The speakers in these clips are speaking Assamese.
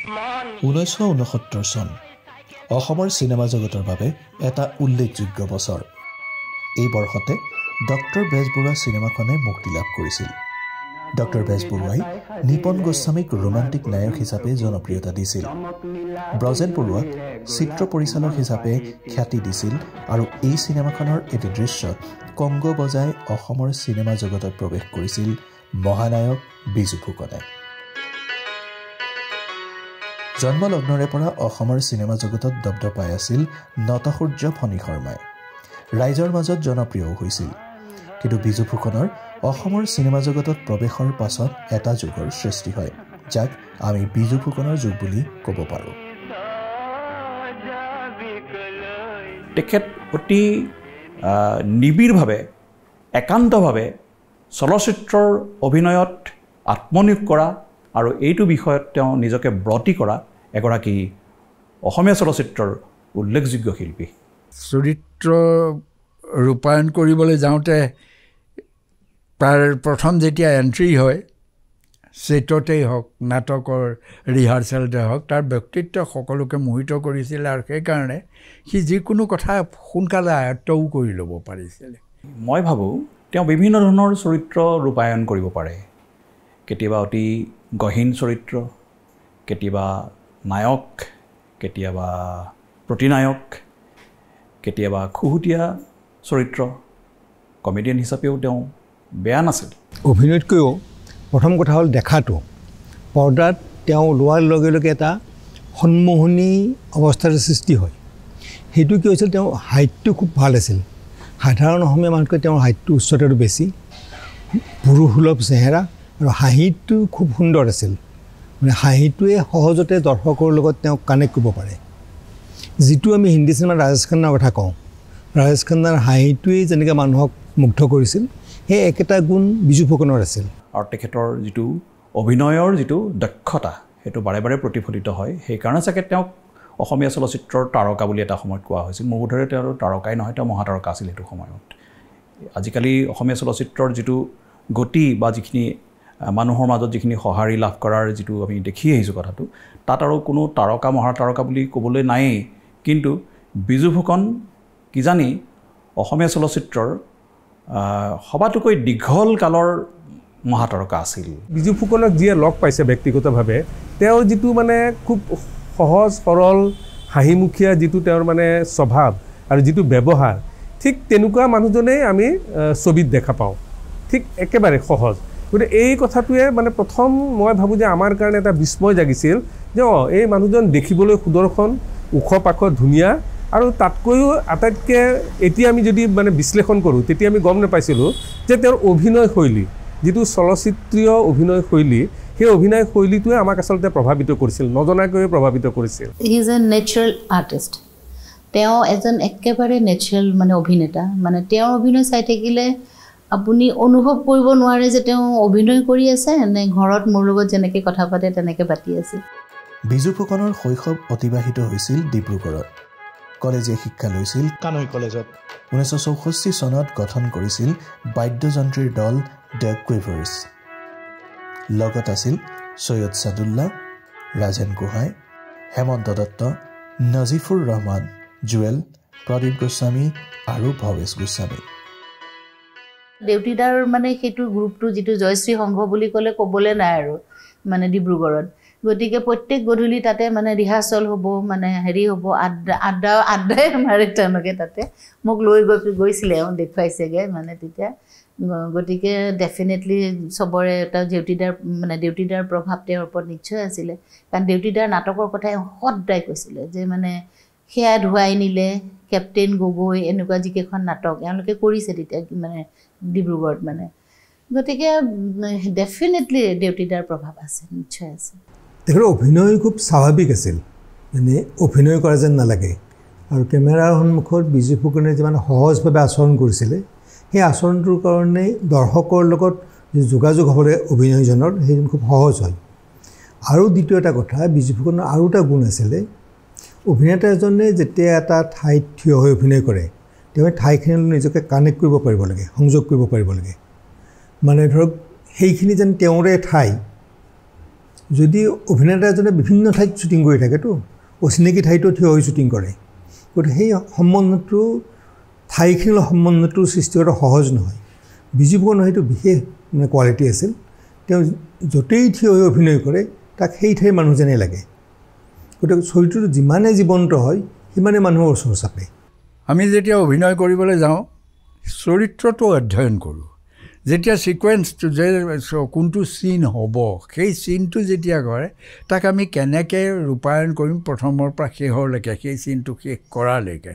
1969 চন অসমৰ চিনেমা জগতৰ বাবে এটা উল্লেখযোগ্য বছৰ। এই বৰ্ষতে ডক্টৰ বেজবৰুৱা চিনেমাখনে মুক্তি লাভ কৰিছিল। ডক্টৰ বেজবৰুৱাই নিপন গোস্বামীক ৰোমান্টিক নায়ক হিচাপে জনপ্ৰিয়তা দিছিল। ব্ৰজেন বৰুৱাক চিত্ৰ পৰিচালক হিচাপে খ্যাতি দিছিল আৰু এই চিনেমাখনৰ এটি দৃশ্যত কংগ বজাই অসমৰ চিনেমা জগতত প্ৰৱেশ কৰিছিল মহানায়ক বিজু ফুকনে। জন্মলগ্নৰে পৰা অসমৰ চিনেমা জগতত দপদপাই আছিল নটসূৰ্য ফণী শৰ্মাই। ৰাইজৰ মাজত জনপ্ৰিয় হৈছিল। কিন্তু বিজু ফুকনৰ অসমৰ চিনেমা জগতত প্ৰৱেশৰ পাছত এটা যুগৰ সৃষ্টি হয়, যাক আমি বিজু ফুকনৰ যুগ বুলি ক'ব পাৰোঁ। তেখেত অতি নিবিড়ভাৱে একান্তভাৱে চলচ্চিত্ৰৰ অভিনয়ত আত্মনিয়োগ কৰা আৰু এইটো বিষয়ত তেওঁ নিজকে ব্ৰতী কৰা এগৰাকী অসমীয়া চলচ্চিত্ৰৰ উল্লেখযোগ্য শিল্পী। চৰিত্ৰ ৰূপায়ণ কৰিবলৈ যাওঁতে তাৰ প্ৰথম যেতিয়া এণ্ট্ৰি হয়, ছেটতেই হওক নাটকৰ ৰিহাৰ্চেলতে হওক, তাৰ ব্যক্তিত্ব সকলোকে মোহিত কৰিছিল আৰু সেইকাৰণে সি যিকোনো কথা সোনকালে আয়ত্বও কৰি ল'ব পাৰিছিল। মই ভাবোঁ তেওঁ বিভিন্ন ধৰণৰ চৰিত্ৰ ৰূপায়ণ কৰিব পাৰে। কেতিয়াবা অতি গহীন চৰিত্ৰ, কেতিয়াবা নায়ক, কেতিয়াবা প্ৰতিনায়ক, কেতিয়াবা খুহুতীয়া চৰিত্ৰ। কমেডিয়ান হিচাপেও তেওঁ বেয়া নাছিল। অভিনয়তকৈও প্ৰথম কথা হ'ল দেখাটো। পৰ্দাত তেওঁ ওলোৱাৰ লগে লগে এটা সন্মোহনী অৱস্থাৰ সৃষ্টি হয়। সেইটো কি হৈছিল, তেওঁৰ হাইটটো খুব ভাল আছিল। সাধাৰণ অসমীয়া মানুহতকৈ তেওঁৰ হাইটটো উচ্চতাটো বেছি, পুৰুষসুলভ চেহেৰা আৰু হাঁহিটো খুব সুন্দৰ আছিল। মানে হাঁহিটোৱে সহজতে দৰ্শকৰ লগত তেওঁক কানেক্ট কৰিব পাৰে। যিটো আমি হিন্দী চিনেমাত ৰাজেশ খান্নাৰ কথা কওঁ, ৰাজেশ খান্নাৰ হাঁহিটোৱেই যেনেকৈ মানুহক মুগ্ধ কৰিছিল, সেই একেটা গুণ বিজু ফুকনৰ আছিল। আৰু তেখেতৰ যিটো অভিনয়ৰ যিটো দক্ষতা, সেইটো বাৰে বাৰে প্ৰতিফলিত হয়। সেইকাৰণে চাগে তেওঁক অসমীয়া চলচ্চিত্ৰৰ তাৰকা বুলি এটা সময়ত কোৱা হৈছিল। মোৰ বোধেৰে তেওঁ তাৰকাই নহয়, তেওঁ মহাতাৰকা আছিল সেইটো সময়ত। আজিকালি অসমীয়া চলচ্চিত্ৰৰ যিটো গতি বা যিখিনি মানুহৰ মাজত যিখিনি সঁহাৰি লাভ কৰাৰ যিটো আমি দেখি আহিছোঁ কথাটো, তাত আৰু কোনো তাৰকা মহাতাৰকা বুলি ক'বলৈ নায়েই। কিন্তু বিজু ফুকন কিজানি অসমীয়া চলচ্চিত্ৰৰ সবাতোকৈ দীঘল কালৰ মহাতাৰকা আছিল। বিজু ফুকনক যিয়ে লগ পাইছে ব্যক্তিগতভাৱে, তেওঁৰ যিটো মানে খুব সহজ সৰল হাঁহিমুখীয়া যিটো তেওঁৰ মানে স্বভাৱ আৰু যিটো ব্যৱহাৰ, ঠিক তেনেকুৱা মানুহজনেই আমি ছবিত দেখা পাওঁ। ঠিক একেবাৰে সহজ। গতিকে এই কথাটোৱে মানে প্ৰথম মই ভাবোঁ যে আমাৰ কাৰণে এটা বিস্ময় জাগিছিল যে এই মানুহজন দেখিবলৈ সুদৰ্শন, ওখ পাখ, ধুনীয়া, আৰু তাতকৈও আটাইতকৈ এতিয়া আমি যদি মানে বিশ্লেষণ কৰোঁ, তেতিয়া আমি গম নাপাইছিলোঁ যে তেওঁৰ অভিনয় শৈলী, যিটো চলচ্চিত্ৰীয় অভিনয় শৈলী, সেই অভিনয় শৈলীটোৱে আমাক আচলতে প্ৰভাৱিত কৰিছিল, নজনাকৈয়ে প্ৰভাৱিত কৰিছিল। He is a natural artist. তেওঁ এজন একেবাৰে নেচাৰেল মানে অভিনেতা। মানে তেওঁৰ অভিনয় চাই থাকিলে আপুনি অনুভৱ কৰিব নোৱাৰে যে তেওঁ অভিনয় কৰি আছে নে ঘৰত মোৰ লগত যেনেকৈ কথা পাতে তেনেকৈ পাতি আছে। বিজু ফুকনৰ শৈশৱ অতিবাহিত হৈছিল ডিব্ৰুগড়ত। কলেজীয়া শিক্ষা লৈছিল কানৈ কলেজত। 1964 চনত গঠন কৰিছিল বাদ্যযন্ত্ৰীৰ দল দ্য কুইভাৰ্ছ। লগত আছিল সৈয়দ ছাদুল্লাহ, ৰাজেন গোহাঁই, হেমন্ত দত্ত, নজিফুৰ ৰহমান, জুৱেল, প্ৰদীপ গোস্বামী আৰু ভৱেশ গোস্বামী। দেউতিদাৰ মানে সেইটো গ্ৰুপটো যিটো জয়শ্ৰী সংঘ বুলি ক'লে ক'বলৈ নাই আৰু মানে ডিব্ৰুগড়ত। গতিকে প্ৰত্যেক গধূলি তাতে মানে ৰিহাৰ্চেল হ'ব, মানে হেৰি হ'ব, আড্ডাই মাৰে তেওঁলোকে। তাতে মোক লৈ গৈছিলে, দেখুৱাইছেগৈ মানে তেতিয়া। গতিকে ডেফিনেটলি চবৰে এটা দেউতিদাৰ প্ৰভাৱ তেওঁৰ ওপৰত নিশ্চয় আছিলে। কাৰণ দেউতিদাৰ নাটকৰ কথাই সদায় কৈছিলে যে মানে সেয়া ধুৱাই নিলে, কেপ্টেইন গগৈ, এনেকুৱা যিকেইখন নাটক এওঁলোকে কৰিছে তেতিয়া মানে ডিব্ৰুগড়ত মানে। গতিকে ডেফিনেটলি দেউতিদাৰ প্ৰভাৱ আছে, নিশ্চয় আছে। তেখেতৰ অভিনয় খুব স্বাভাৱিক আছিল, মানে অভিনয় কৰা যেন নালাগে। আৰু কেমেৰাৰ সন্মুখত বিজু ফুকনে যিমান সহজভাৱে আচৰণ কৰিছিলে, সেই আচৰণটোৰ কাৰণে দৰ্শকৰ লগত যি যোগাযোগ হ'বলৈ অভিনয়জনৰ, সেইটো খুব সহজ হয়। আৰু দ্বিতীয় এটা কথা, বিজু ফুকনৰ আৰু এটা গুণ আছিলে, অভিনেতা এজনে যেতিয়া এটা ঠাইত থিয় হৈ অভিনয় কৰে, তেওঁ ঠাইখিনিলৈ নিজকে কানেক্ট কৰিব পাৰিব লাগে, সংযোগ কৰিব পাৰিব লাগে। মানে ধৰক সেইখিনি যেন তেওঁৰে ঠাই, যদি অভিনেতা এজনে বিভিন্ন ঠাইত শ্বুটিং কৰি থাকেতো অচিনাকি ঠাইতো থিয় হৈ শ্বুটিং কৰে গতিকে সেই সম্বন্ধটো ঠাইখিনিৰ সম্বন্ধটোৰ সৃষ্টি কৰা সহজ নহয় বিজু ফুকনৰ সেইটো বিশেষ মানে কোৱালিটি আছিল তেওঁ য'তেই থিয় হৈ অভিনয় কৰে তাক সেই ঠাইৰ মানুহ যেনে লাগে গতিকে চৰিত্ৰটো যিমানে জীৱন্ত হয় সিমানে মানুহৰ ওচৰ চাপে আমি যেতিয়া অভিনয় কৰিবলৈ যাওঁ চৰিত্ৰটো অধ্যয়ন কৰোঁ যেতিয়া সিকুৱেন্সটো যে কোনটো সিন হ'ব সেই সিনটো যেতিয়া কৰে তাক আমি কেনেকৈ ৰূপায়ণ কৰিম প্ৰথমৰ পৰা শেষলৈকে সেই সিনটো শেষ কৰালৈকে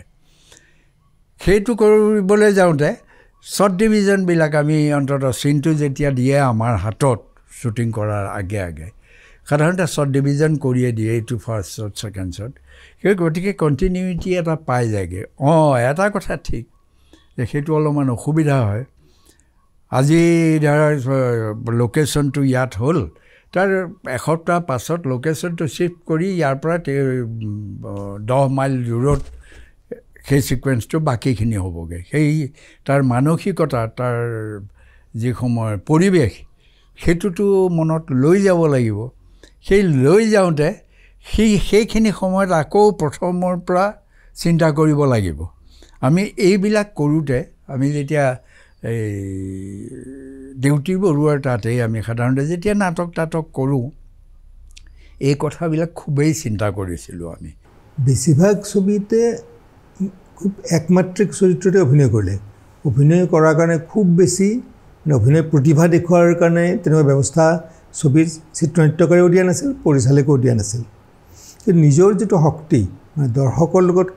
সেইটো কৰিবলৈ যাওঁতে শ্বৰ্ট ডিভিজনবিলাক আমি অন্ততঃ সিনটো যেতিয়া দিয়ে আমাৰ হাতত শ্বুটিং কৰাৰ আগে আগে সাধাৰণতে শ্বৰ্ট ডিভিজন কৰিয়ে দিয়ে এইটো ফাৰ্ষ্ট শ্বট ছেকেণ্ড শ্বট সেই গতিকে কণ্টিনিউটি এটা পাই যায়গৈ এটা কথা ঠিক যে সেইটো অলপমান অসুবিধা হয় আজি লোকেশ্যনটো ইয়াত হ'ল তাৰ এসপ্তাহ পাছত লোকেশ্যনটো শ্বিফ্ট কৰি ইয়াৰ পৰা 10 মাইল দূৰত সেই ছিকুৱেন্সটো বাকীখিনি হ'বগৈ সেই তাৰ মানসিকতা তাৰ যি সময় পৰিৱেশ সেইটোতো মনত লৈ যাব লাগিব সেই লৈ যাওঁতে সেইখিনি সময়ত আকৌ প্ৰথমৰ পৰা চিন্তা কৰিব লাগিব আমি এইবিলাক কৰোঁতে আমি যেতিয়া এই দেউতি বৰুৱাৰ তাতেই আমি সাধাৰণতে যেতিয়া নাটক কৰোঁ এই কথাবিলাক খুবেই চিন্তা কৰিছিলোঁ আমি বেছিভাগ ছবিতে খুব একমাত্ৰিক চৰিত্ৰতে অভিনয় কৰিলে অভিনয় কৰাৰ কাৰণে খুব বেছি মানে অভিনয় প্ৰতিভা দেখুৱাৰ কাৰণে তেনেকুৱা ব্যৱস্থা ছবিৰ চিত্ৰনাট্যকাৰেও দিয়া নাছিল পৰিচালকেও দিয়া নাছিল কিন্তু নিজৰ যিটো শক্তি মানে দৰ্শকৰ লগত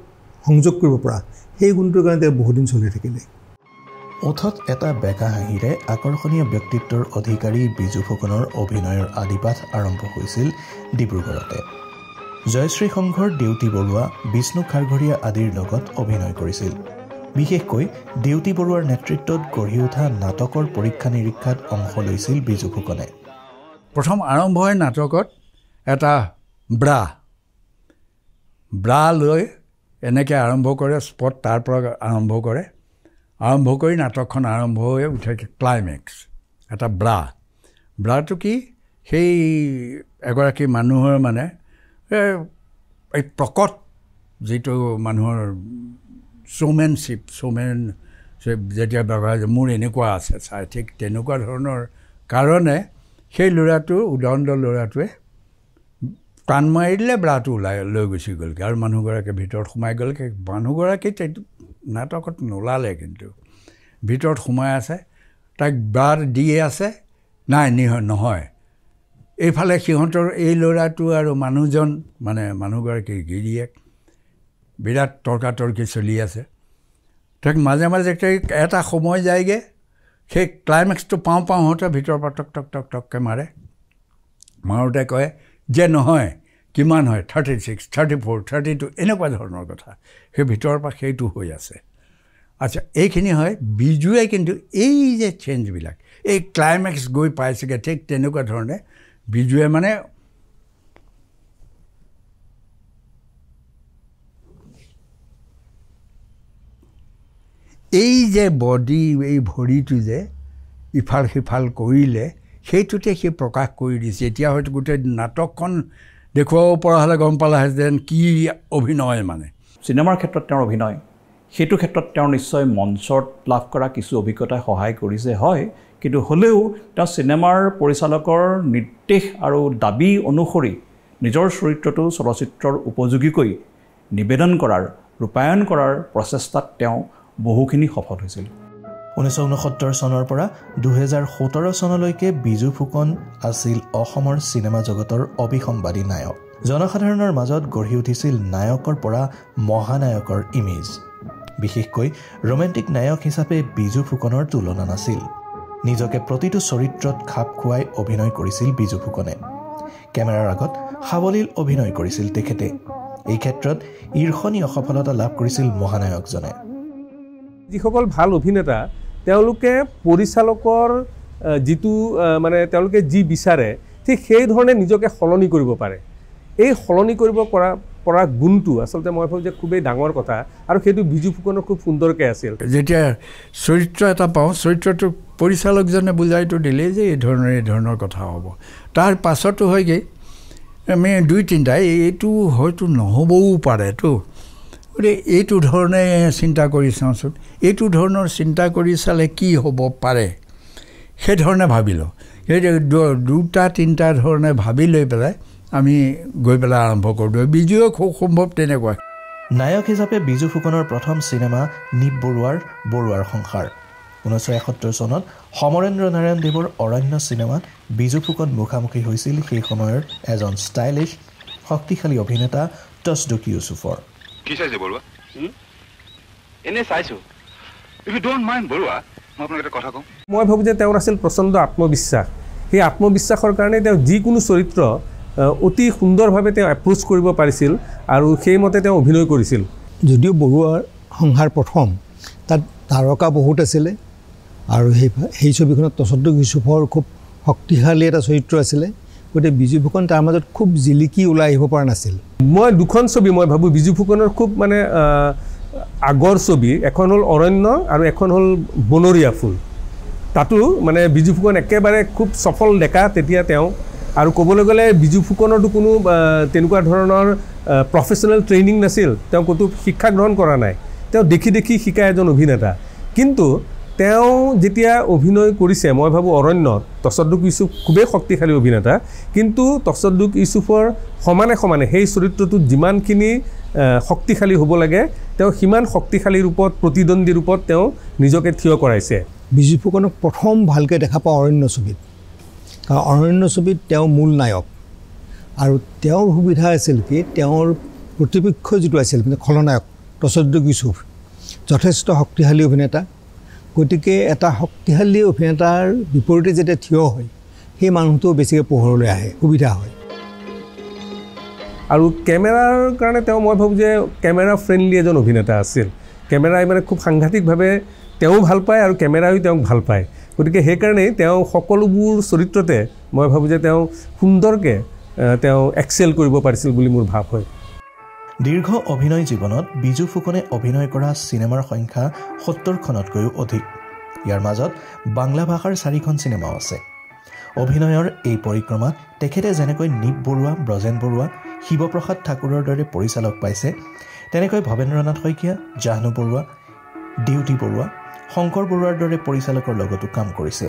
সংযোগ কৰিব পৰা সেই গুণটোৰ কাৰণে তেওঁ বহুদিন চলি থাকিলে ওঠত এটা বেকা হাঁহিৰে আকৰ্ষণীয় ব্যক্তিত্বৰ অধিকাৰী বিজু ফুকনৰ অভিনয়ৰ আদিপাঠ আৰম্ভ হৈছিল ডিব্ৰুগড়তে জয়শ্ৰী সংঘৰ দেউতি বৰুৱা বিষ্ণু খাৰঘৰীয়া আদিৰ লগত অভিনয় কৰিছিল বিশেষকৈ দেউতি বৰুৱাৰ নেতৃত্বত গঢ়ি উঠা নাটকৰ পৰীক্ষা নিৰীক্ষাত অংশ লৈছিল বিজু ফুকনে প্ৰথম আৰম্ভ হয় নাটকত এটা ব্ৰা লৈ এনেকৈ আৰম্ভ কৰে স্পট তাৰ পৰা আৰম্ভ কৰি নাটকখন আৰম্ভ হৈ উঠে ক্লাইমেক্স এটা ব্ৰাটো কি সেই এগৰাকী মানুহৰ মানে এই প্ৰকট যিটো মানুহৰ শ্ব'মেনশ্বিপ যেতিয়া ব্যৱহাৰ মোৰ এনেকুৱা আছে চাই ঠিক তেনেকুৱা ধৰণৰ কাৰণে সেই ল'ৰাটোৰ উদণ্ড ল'ৰাটোৱে টান মাৰি দিলে ব্ৰাটো ওলাই লৈ গুচি গ'লগৈ আৰু মানুহগৰাকী ভিতৰত সোমাই গ'লগৈ মানুহগৰাকী নাটকত নোলালে কিন্তু ভিতৰত সোমাই আছে তাক ব্ৰাৰ দিয়ে আছে নাই নহয় এইফালে সিহঁতৰ এই ল'ৰাটো আৰু মানুহজন মানে মানুহগৰাকীৰ গিৰিয়েক বিৰাট তৰ্কাতৰ্কি চলি আছে তাক মাজে মাজে এটা সময় যায়গৈ সেই ক্লাইমেক্সটো পাওঁ হওঁতে ভিতৰৰ পৰা টককৈ মাৰোঁতে কয় যে নহয় কিমান হয় 36, 34, 32 এনেকুৱা ধৰণৰ কথা সেই ভিতৰৰ পৰা সেইটো হৈ আছে আচ্ছা এইখিনি হয় বিজুৱে কিন্তু এই যে চেঞ্জবিলাক এই ক্লাইমেক্স গৈ পাইছেগৈ ঠিক তেনেকুৱা ধৰণে বিজুৱে মানে এই যে বডি এই ভৰিটো যে ইফাল সিফাল কৰিলে সেইটোতে সি প্ৰকাশ কৰি দিছে এতিয়া হয়তো গোটেই নাটকখন দেখুৱাব পৰা হ'লে গম পালাহেঁতেন কি অভিনয় মানে চিনেমাৰ ক্ষেত্ৰত তেওঁৰ অভিনয় সেইটো ক্ষেত্ৰত তেওঁ নিশ্চয় মঞ্চত লাভ কৰা কিছু অভিজ্ঞতাই সহায় কৰিছে হয় কিন্তু হ'লেও তেওঁ চিনেমাৰ পৰিচালকৰ নিৰ্দেশ আৰু দাবী অনুসৰি নিজৰ চৰিত্ৰটো চলচ্চিত্ৰৰ উপযোগীকৈ নিবেদন কৰাৰ ৰূপায়ণ কৰাৰ প্ৰচেষ্টাত তেওঁ বহুখিনি সফল হৈছিল 1969 চনৰ পৰা 2017 চনলৈকে বিজু ফুকন আছিল অসমৰ চিনেমা জগতৰ অবিসংবাদী নায়ক জনসাধাৰণৰ মাজত গঢ়ি উঠিছিল নায়কৰ পৰা মহানায়কৰ ইমেজ বিশেষকৈ ৰোমান্টিক নায়ক হিচাপে বিজু ফুকনৰ তুলনা নাছিল নিজকে প্ৰতিটো চৰিত্ৰত খাপ খুৱাই অভিনয় কৰিছিল বিজু ফুকনে কেমেৰাৰ আগত সাৱলীল অভিনয় কৰিছিল তেখেতে এই ক্ষেত্ৰত ঈৰ্ষণীয় সফলতা লাভ কৰিছিল মহানায়কজনে যিসকল ভাল অভিনেতা তেওঁলোকে পৰিচালকৰ যিটো মানে তেওঁলোকে যি বিচাৰে ঠিক সেই ধৰণে নিজকে সলনি কৰিব পাৰে এই সলনি কৰিব পৰা গুণটো আচলতে মই ভাবোঁ যে খুবেই ডাঙৰ কথা আৰু সেইটো বিজু ফুকনৰ খুব সুন্দৰকৈ আছিল যেতিয়া চৰিত্ৰ এটা পাওঁ চৰিত্ৰটো পৰিচালকজনে বুজাইটো দিলে যে এই ধৰণৰ কথা হ'ব তাৰ পাছতো হয়গৈ আমি 2-3টা এইটো হয়তো নহ'বও পাৰেতো গতিকে এইটো ধৰণে চিন্তা কৰি চাওঁচোন এইটো ধৰণৰ চিন্তা কৰি চালে কি হ'ব পাৰে সেইধৰণে ভাবিলোঁ সেই 2-3টা ধৰণে ভাবি লৈ পেলাই আমি গৈ পেলাই আৰম্ভ কৰোঁ বিজুও খুব সম্ভৱ তেনেকুৱা নায়ক হিচাপে বিজু ফুকনৰ প্ৰথম চিনেমা নিপ বৰুৱাৰ সংসাৰ 1971 চনত সমৰেন্দ্ৰ নাৰায়ণ দেৱৰ অৰণ্য চিনেমাত বিজু ফুকন মুখামুখি হৈছিল সেই সময়ৰ এজন ষ্টাইলিছ শক্তিশালী অভিনেতা তছদুক ইউছুফৰ কি চাইছে বৰুৱা এনে চাইছো if you don't mind Baruah মই আপোনাক এটা কথা কওঁ মই ভাবোঁ যে তেওঁৰ আছিল প্ৰচণ্ড আত্মবিশ্বাস সেই আত্মবিশ্বাসৰ কাৰণে তেওঁ যিকোনো চৰিত্ৰ অতি সুন্দৰভাৱে তেওঁ এপ্ৰোচ কৰিব পাৰিছিল আৰু সেইমতে তেওঁ অভিনয় কৰিছিল যদিও বৰুৱাৰ সংসাৰ প্ৰথম তাত তাৰকা বহুত আছিলে আৰু সেই ছবিখনত তছদুক ইউছুফৰ খুব শক্তিশালী এটা চৰিত্ৰ আছিলে গতিকে বিজু ফুকন তাৰ মাজত খুব জিলিকি ওলাই আহিব পৰা নাছিল মই দুখন ছবি মই ভাবোঁ বিজু ফুকনৰ খুব মানে আগৰ ছবি এখন হ'ল অৰণ্য আৰু এখন হ'ল বনৰীয়া ফুল তাতো মানে বিজু ফুকন একেবাৰে খুব সফল ডেকা তেতিয়া তেওঁ আৰু ক'বলৈ গ'লে বিজু ফুকনৰতো কোনো তেনেকুৱা ধৰণৰ প্ৰফেচনেল ট্ৰেইনিং নাছিল তেওঁ ক'তো শিক্ষা গ্ৰহণ কৰা নাই তেওঁ দেখি শিকা এজন অভিনেতা কিন্তু তেওঁ যেতিয়া অভিনয় কৰিছে মই ভাবোঁ অৰণ্যত তছদুক ইউছুফ খুবেই শক্তিশালী অভিনেতা কিন্তু তছদুক ইউছুফৰ সমানে সেই চৰিত্ৰটোত যিমানখিনি শক্তিশালী হ'ব লাগে তেওঁ সিমান শক্তিশালী ৰূপত প্ৰতিদ্বন্দ্বী ৰূপত তেওঁ নিজকে থিয় কৰাইছে বিজু ফুকনক প্ৰথম ভালকৈ দেখা পাওঁ অৰণ্য ছবিত কাৰণ অৰণ্য ছবিত তেওঁ মূল নায়ক আৰু তেওঁৰ সুবিধা আছিল কি তেওঁৰ প্ৰতিপক্ষ যিটো আছিল মানে খলনায়ক তছদুক ইউছুফ যথেষ্ট শক্তিশালী অভিনেতা গতিকে এটা শক্তিশালী অভিনেতাৰ বিপৰীতে যেতিয়া থিয় হয় সেই মানুহটো বেছিকৈ পোহৰলৈ আহে সুবিধা হয় আৰু কেমেৰাৰ কাৰণে তেওঁ মই ভাবোঁ যে কেমেৰা ফ্ৰেণ্ডলি এজন অভিনেতা আছিল কেমেৰাই মানে খুব সাংঘাতিকভাৱে তেওঁ ভাল পায় আৰু কেমেৰায়ো তেওঁক ভাল পায় গতিকে সেইকাৰণেই তেওঁ সকলোবোৰ চৰিত্ৰতে মই ভাবোঁ যে তেওঁ সুন্দৰকৈ তেওঁ এক্সেল কৰিব পাৰিছিল বুলি মোৰ ভাৱ হয় দীৰ্ঘ অভিনয় জীৱনত বিজু ফুকনে অভিনয় কৰা চিনেমাৰ সংখ্যা 70খনতকৈও অধিক ইয়াৰ মাজত বাংলা ভাষাৰ 4খন চিনেমাও আছে অভিনয়ৰ এই পৰিক্ৰমাত তেখেতে যেনেকৈ নিপ বৰুৱা ব্ৰজেন বৰুৱা শিৱপ্ৰসাদ ঠাকুৰৰ দৰে পৰিচালক পাইছে তেনেকৈ ভৱেন্দ্ৰনাথ শইকীয়া জাহ্নু বৰুৱা ডিউটি বৰুৱা শংকৰ বৰুৱাৰ দৰে পৰিচালকৰ লগতো কাম কৰিছে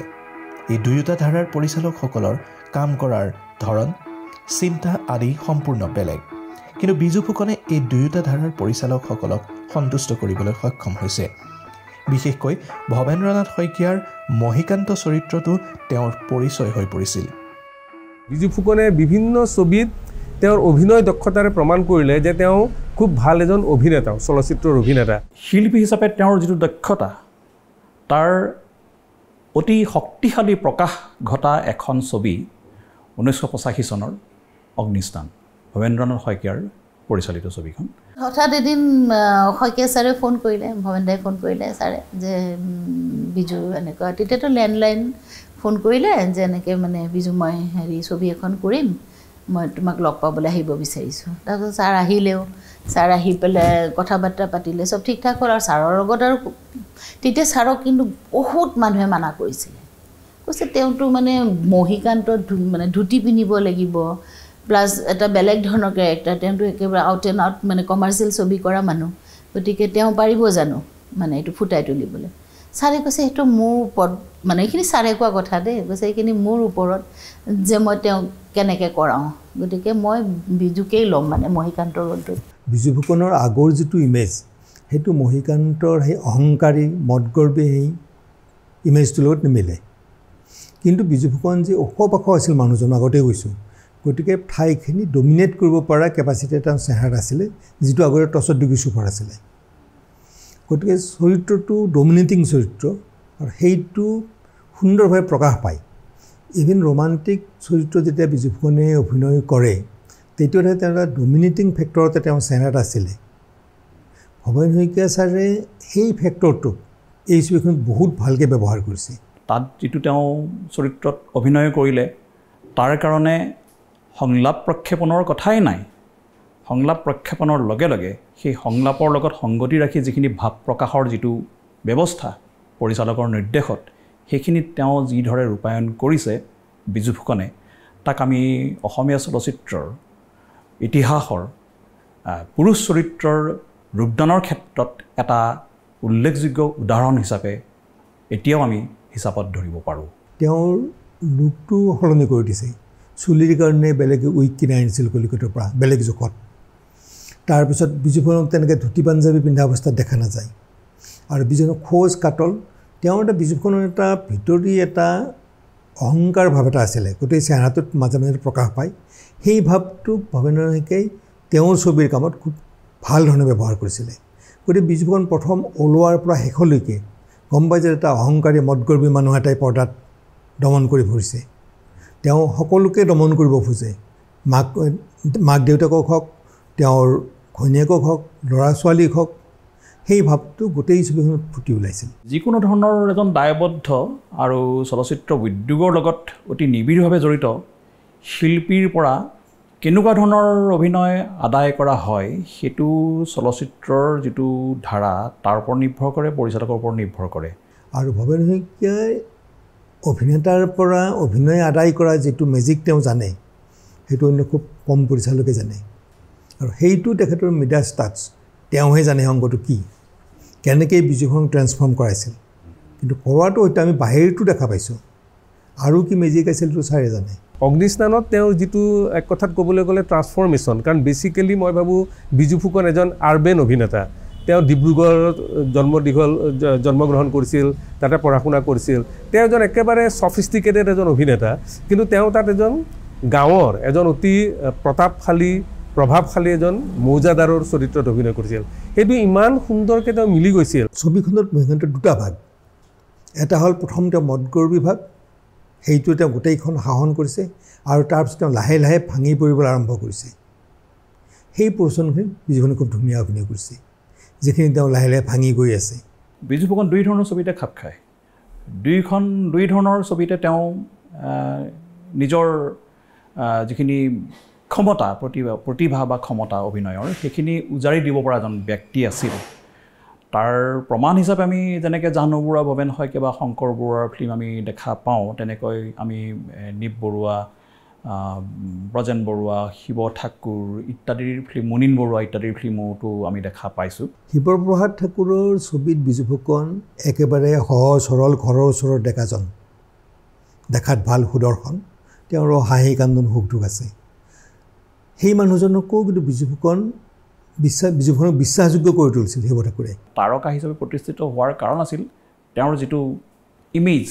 এই দুয়োটা ধাৰাৰ পৰিচালকসকলৰ কাম কৰাৰ ধৰণ চিন্তা আদি সম্পূৰ্ণ বেলেগ কিন্তু বিজু ফুকনে এই দুয়োটা ধাৰাৰ পৰিচালকসকলক সন্তুষ্ট কৰিবলৈ সক্ষম হৈছে বিশেষকৈ ভৱেন্দ্ৰনাথ শইকীয়াৰ মহিকান্ত চৰিত্ৰটো তেওঁৰ পৰিচয় হৈ পৰিছিল বিজু ফুকনে বিভিন্ন ছবিত তেওঁৰ অভিনয় দক্ষতাৰে প্ৰমাণ কৰিলে যে তেওঁ খুব ভাল এজন অভিনেতা চলচ্চিত্ৰৰ অভিনেতা শিল্পী হিচাপে তেওঁৰ যিটো দক্ষতা তাৰ অতি শক্তিশালী প্ৰকাশ ঘটা এখন ছবি 1985 চনৰ অগ্নিস্থান ভৱেন্দ্ৰনাথ শইকীয়াৰ পৰিচালিত ছবিখন হঠাৎ এদিন শইকীয়া ছাৰে ফোন কৰিলে ভৱেন্দ্ৰাই ফোন কৰিলে ছাৰে যে বিজু এনেকুৱা তেতিয়াতো লেণ্ডলাইন ফোন কৰিলে যে এনেকৈ মানে বিজু মই ছবি এখন কৰিম মই তোমাক লগ পাবলৈ আহিব বিচাৰিছোঁ তাৰপিছত ছাৰ আহিলেও ছাৰ আহি পেলাই কথা বাৰ্তা পাতিলে চব ঠিক ঠাক হ'ল আৰু ছাৰৰ লগত আৰু তেতিয়া ছাৰক কিন্তু বহুত মানুহে মানা কৰিছিলে কৈছে তেওঁতো মানে মহিকান্তত মানে ধুতি পিন্ধিব লাগিব প্লাছ এটা বেলেগ ধৰণৰ কেৰেক্টাৰ তেওঁতো একেবাৰে আউট এণ্ড আউট মানে কমাৰ্চিয়েল ছবি কৰা মানুহ গতিকে তেওঁ পাৰিব জানো মানে এইটো ফুটাই তুলিবলৈ ছাৰে কৈছে সেইটো মোৰ ওপৰত মানে এইখিনি ছাৰে কোৱা কথা দেই কৈছে এইখিনি মোৰ ওপৰত যে মই তেওঁক কেনেকৈ কৰাওঁ গতিকে মই বিজুকেই ল'ম মানে মহিকান্তৰ ৰোলটোত বিজু ফুকনৰ আগৰ যিটো ইমেজ সেইটো মহিকান্তৰ সেই অহংকাৰী মদগৰ্বী সেই ইমেজটোৰ লগত নিমিলে কিন্তু বিজু ফুকন যি ওখ পাখ আছিল মানুহজন আগতে কৈছোঁ গতিকে ঠাইখিনি ডমিনেট কৰিব পৰা কেপাচিটি এটা চেহেৰাত আছিলে যিটো আগতে তছদুক ইউছুফৰ আছিলে গতিকে চৰিত্ৰটো ডমিনেটিং চৰিত্ৰ আৰু সেইটো সুন্দৰভাৱে প্ৰকাশ পায় ইভিন ৰোমান্টিক চৰিত্ৰ যেতিয়া বিজু ফুকনে অভিনয় কৰে তেতিয়াহে তেওঁ এটা ডমিনেটিং ফেক্টৰতে তেওঁ চেহেৰাত আছিলে ভৱেন শইকীয়া ছাৰে সেই ফেক্টৰটোক এই ছবিখনত বহুত ভালকৈ ব্যৱহাৰ কৰিছে তাত যিটো তেওঁ চৰিত্ৰত অভিনয় কৰিলে তাৰ কাৰণে সংলাপ প্ৰক্ষেপণৰ কথাই নাই সংলাপ প্ৰক্ষেপণৰ লগে লগে সেই সংলাপৰ লগত সংগতি ৰাখি যিখিনি ভাৱ প্ৰকাশৰ যিটো ব্যৱস্থা পৰিচালকৰ নিৰ্দেশত সেইখিনিত তেওঁ যিদৰে ৰূপায়ণ কৰিছে বিজু ফুকনে তাক আমি অসমীয়া চলচ্চিত্ৰৰ ইতিহাসৰ পুৰুষ চৰিত্ৰৰ ৰূপদানৰ ক্ষেত্ৰত এটা উল্লেখযোগ্য উদাহৰণ হিচাপে এতিয়াও আমি হিচাপত ধৰিব পাৰোঁ। তেওঁৰ লুকটো সলনি কৰি দিছে। চুলিৰ কাৰণে বেলেগ উইক কিনাই আনিছিল কলিকতাৰ পৰা বেলেগ জোখত। তাৰপিছত বিজু ফুকনক তেনেকৈ ধুতি পাঞ্জাবী পিন্ধা অৱস্থাত দেখা নাযায়। আৰু বিজুক খোজ কাটল, তেওঁৰ এটা বিজু ফুকনৰ এটা ভিতৰি এটা অহংকাৰ ভাৱ এটা আছিলে, গোটেই চেহেৰাটোত মাজে মাজে প্ৰকাশ পায়। সেই ভাৱটো ভৱেন্দ্ৰ নাথে তেওঁৰ ছবিৰ কামত খুব ভাল ধৰণে ব্যৱহাৰ কৰিছিলে। গতিকে বিজু ফুকন প্ৰথম ওলোৱাৰ পৰা শেষলৈকে গম পাই যে এটা অহংকাৰী মদগৰ্বী মানুহ এটাই পৰ্দাত দমন কৰি ফুৰিছে। তেওঁ সকলোকে দমন কৰিব খোজে, মাক দেউতাকক হওক, তেওঁৰ ঘৈণীয়েকক হওক, ল'ৰা ছোৱালীক হওক। সেই ভাৱটো গোটেই ছবিখনত ফুটি ওলাইছিল। যিকোনো ধৰণৰ এজন দায়বদ্ধ আৰু চলচ্চিত্ৰ উদ্যোগৰ লগত অতি নিবিড়ভাৱে জড়িত শিল্পীৰ পৰা কেনেকুৱা ধৰণৰ অভিনয় আদায় কৰা হয় সেইটো চলচ্চিত্ৰৰ যিটো ধাৰা তাৰ ওপৰত নিৰ্ভৰ কৰে, পৰিচালকৰ ওপৰত নিৰ্ভৰ কৰে। আৰু ভৱেন্দ্ৰ শইকীয়াই অভিনেতাৰ পৰা অভিনয় আদায় কৰা যিটো মেজিক তেওঁ জানে, সেইটো অন্য খুব কম পৰিচালকে জানে। আৰু সেইটো তেখেতৰ মিডাছ টাচ, তেওঁহে জানে অংগটো কি, কেনেকৈ বিজুখন ট্ৰেন্সফৰ্ম কৰাইছিল। কিন্তু কৰোৱাটো হয়তো আমি বাহিৰটো দেখা পাইছোঁ, আৰু কি মেজিক আছিল সেইটো চাৰে জানে। অগ্নিস্নানত তেওঁৰ যিটো এক কথাত ক'বলৈ গ'লে ট্ৰান্সফৰ্মেশ্যন, কাৰণ বেচিকেলি মই ভাবোঁ বিজু ফুকন এজন আৰ্বেন অভিনেতা। তেওঁ ডিব্ৰুগড়ত জন্মগ্ৰহণ কৰিছিল, তাতে পঢ়া শুনা কৰিছিল। তেওঁ এজন একেবাৰে ছফিষ্টিকেটেড এজন অভিনেতা, কিন্তু তেওঁ তাত এজন গাঁৱৰ এজন অতি প্ৰভাৱশালী এজন মৌজাদাৰৰ চৰিত্ৰত অভিনয় কৰিছিল। সেইটো ইমান সুন্দৰকৈ তেওঁ মিলি গৈছিল। ছবিখনত মহিলাটোৰ দুটা ভাগ, এটা হ'ল প্ৰথম তেওঁ মদগৰ্বী ভাগ, সেইটো তেওঁ গোটেইখন শাসন কৰিছে, আৰু তাৰপিছত তেওঁ লাহে লাহে ভাঙি পৰিবলৈ আৰম্ভ কৰিছে। সেই প্ৰচনখিনিত বিজুখনে খুব ধুনীয়া অভিনয় কৰিছে, যিখিনি তেওঁ লাহে লাহে ভাঙি গৈ আছে। বিজু ফুকন দুই ধৰণৰ ছবিতে খাপ খায়। দুই ধৰণৰ ছবিতে তেওঁ নিজৰ যিখিনি ক্ষমতা, প্ৰতিভা বা ক্ষমতা অভিনয়ৰ সেইখিনি উজাৰি দিব পৰা এজন ব্যক্তি আছিল। তাৰ প্ৰমাণ হিচাপে আমি যেনেকৈ জাহ্নু বৰুৱা, ভৱেন শইকীয়া বা শংকৰ বৰুৱাৰ ফিল্ম আমি দেখা পাওঁ, তেনেকৈ আমি নিপ বৰুৱা, ব্ৰজেন বৰুৱা, শিৱ ঠাকুৰ ইত্যাদিৰ ফিল্ম, মুনীন বৰুৱা ইত্যাদিৰ ফিল্মতো আমি দেখা পাইছোঁ। শিৱপ্ৰসাদ ঠাকুৰৰ ছবিত বিজু ফুকন একেবাৰে সহজ সৰল ঘৰৰ ওচৰৰ ডেকাজন, দেখাত ভাল সুদৰ্শন, তেওঁৰ হাঁহি কান্দোন সুখ দুখ আছে। সেই মানুহজনকো কিন্তু বিজু ফুকনক বিশ্বাসযোগ্য কৰি তুলিছিল শিৱ ঠাকুৰে। তাৰকা হিচাপে প্ৰতিষ্ঠিত হোৱাৰ কাৰণ আছিল তেওঁৰ যিটো ইমেজ,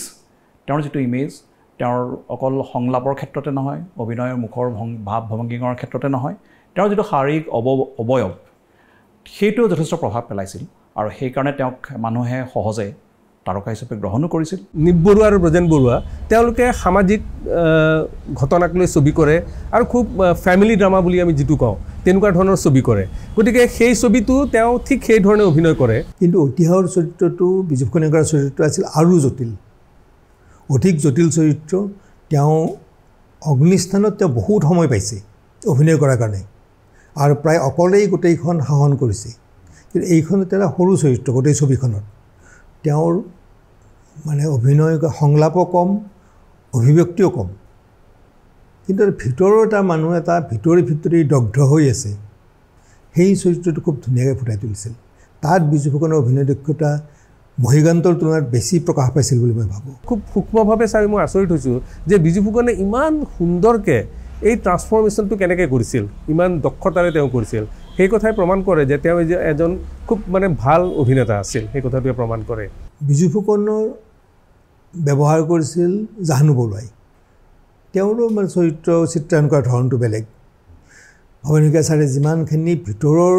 তেওঁৰ অকল সংলাপৰ ক্ষেত্ৰতে নহয়, অভিনয়ৰ মুখৰ ভাৱ ভংগিমাৰ ক্ষেত্ৰতে নহয়, তেওঁৰ যিটো শাৰীৰিক অৱয়ব সেইটোও যথেষ্ট প্ৰভাৱ পেলাইছিল। আৰু সেইকাৰণে তেওঁক মানুহে সহজে তাৰকা হিচাপে গ্ৰহণো কৰিছিল। নিপ বৰুৱা আৰু ব্ৰজেন বৰুৱা তেওঁলোকে সামাজিক ঘটনাক লৈ ছবি কৰে, আৰু খুব ফেমিলি ড্ৰামা বুলি আমি যিটো কওঁ তেনেকুৱা ধৰণৰ ছবি কৰে। গতিকে সেই ছবিটো তেওঁ ঠিক সেই ধৰণে অভিনয় কৰে। কিন্তু ঐতিহাসৰ চৰিত্ৰটো বিজু ফুকনে কৰা চৰিত্ৰ আছিল আৰু জটিল, অধিক জটিল চৰিত্ৰ। তেওঁ অগ্নিস্থানত তেওঁ বহুত সময় পাইছে অভিনয় কৰাৰ কাৰণে, আৰু প্ৰায় অকলেই গোটেইখন শাসন কৰিছে। কিন্তু এইখনত এটা সৰু চৰিত্ৰ, গোটেই ছবিখনত তেওঁৰ মানে অভিনয় সংলাপো কম, অভিব্যক্তিও কম, কিন্তু ভিতৰৰ এটা মানুহ এটা ভিতৰি দগ্ধ হৈ আছে। সেই চৰিত্ৰটো খুব ধুনীয়াকৈ ফুটাই তুলিছিল। তাত বিজু ফুকনৰ অভিনয় দক্ষতা মহিগান্তৰ তুলনাত বেছি প্ৰকাশ পাইছিল বুলি মই ভাবোঁ। খুব সূক্ষ্মভাৱে চাই মই আচৰিত হৈছোঁ যে বিজু ফুকনে ইমান সুন্দৰকৈ এই ট্ৰান্সফৰ্মেশ্যনটো কেনেকৈ কৰিছিল, ইমান দক্ষতাৰে তেওঁ কৰিছিল। সেই কথাই প্ৰমাণ কৰে যে তেওঁ এজন খুব মানে ভাল অভিনেতা আছিল, সেই কথাটোৱে প্ৰমাণ কৰে। বিজু ফুকনৰ ব্যৱহাৰ কৰিছিল জাহ্নু বৰুৱাই। তেওঁৰো মানে চৰিত্ৰ চিত্ৰায়ন কৰাৰ ধৰণটো বেলেগ। ভৱেন শইকীয়া ছাৰে যিমানখিনি ভিতৰৰ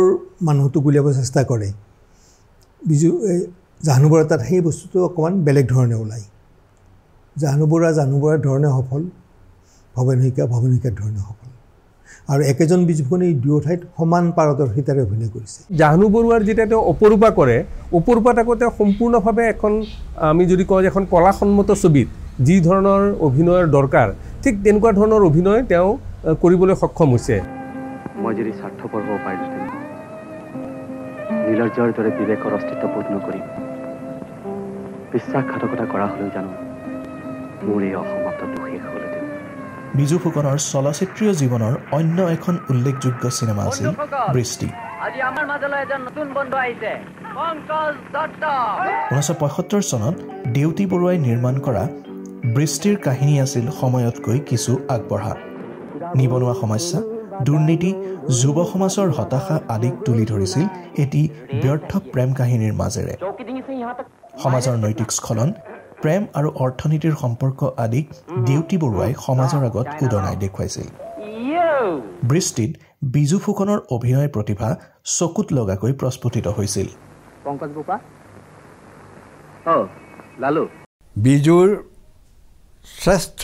মানুহটোক উলিয়াব চেষ্টা কৰে, জাহ্নু বৰুৱা তাত সেই বস্তুটো অকণমান বেলেগ ধৰণে ওলায়। জাহ্নু বৰুৱাৰ ধৰণে সফল, ভৱেন শইকীয়াৰ ধৰণে সফল। আৰু একেজন বিজু ফুকনে এই দুয়ো ঠাইত সমান পাৰদৰ্শিতাৰে অভিনয় কৰিছে। জাহ্নু বৰুৱাৰ যেতিয়া তেওঁ অপৰূপা কৰে, অপৰূপাত আকৌ তেওঁ সম্পূৰ্ণভাৱে এখন আমি যদি কওঁ যে এখন কলাসন্মত ছবিত যি ধৰণৰ অভিনয়ৰ দৰকাৰ, ঠিক তেনেকুৱা ধৰণৰ অভিনয় তেওঁ কৰিবলৈ সক্ষম হৈছে। মই যদি স্বাৰ্থপৰ হ'ব পাৰিলোহেঁতেন, নীলৰ্জৰ দৰে বিবেকৰ অস্তিত্ব বোধ নকৰি বিশ্বাসঘাতকতা কৰা হ'লেও জানো মোৰ এই অসমাপ্ত দুখ শেষ হ'বলৈ দিওঁ। বিজু ফুকনৰ চলচ্চিত্ৰীয় জীৱনৰ অন্য এখন উল্লেখযোগ্য চিনেমা আছিল বৃষ্টি। আজি আমাৰ মাজলৈ এজন নতুন বন্ধু আহিছে, পংকজ দত্ত। 1975 চনত দেউতি বৰুৱাই নিৰ্মাণ কৰা বৃষ্টিৰ কাহিনী আছিল সময়তকৈ কিছু আগবঢ়া। নিবনুৱা সমস্যা, দুৰ্নীতি, যুৱ সমাজৰ হতাশা আদিক তুলি ধৰিছিল এটি ব্যৰ্থ প্ৰেম কাহিনীৰ মাজেৰে। সমাজৰ নৈতিক স্খলন, প্ৰেম আৰু অৰ্থনীতিৰ সম্পৰ্ক আদিক দেউতি বৰুৱাই সমাজৰ আগত উদঙাই দেখুৱাইছিল। বৃষ্টিত বিজু ফুকনৰ অভিনয় প্ৰতিভা চকুত লগাকৈ প্ৰস্ফুটিত হৈছিল। পংকজ বোপা লালু বিজুৰ শ্ৰেষ্ঠ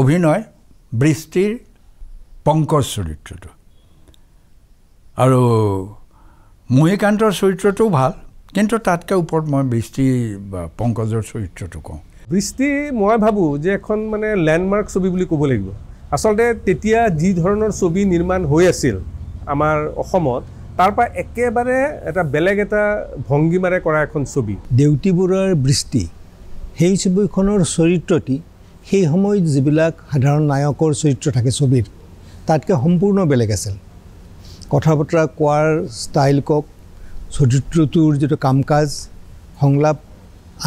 অভিনয় বৃষ্টিৰ পংকজ চৰিত্ৰটো, আৰু মহিকান্তৰ চৰিত্ৰটোও ভাল, কিন্তু তাতকৈ ওপৰত মই বৃষ্টি বা পংকজৰ চৰিত্ৰটো কওঁ। বৃষ্টি মই ভাবোঁ যে এখন মানে লেণ্ডমাৰ্ক ছবি বুলি ক'ব লাগিব। আচলতে তেতিয়া যি ধৰণৰ ছবি নিৰ্মাণ হৈ আছিল আমাৰ অসমত, তাৰ পৰা একেবাৰে এটা বেলেগ এটা ভংগীমাৰে কৰা এখন ছবি। দেউতি বৰুৱাৰ বৃষ্টি, সেই ছবিখনৰ চৰিত্ৰটি সেই সময়ত যিবিলাক সাধাৰণ নায়কৰ চৰিত্ৰ থাকে ছবিৰ, তাতকৈ সম্পূৰ্ণ বেলেগ আছিল। কথা বতৰা কোৱাৰ ষ্টাইল কওক, চৰিত্ৰটোৰ যিটো কাম কাজ, সংলাপ,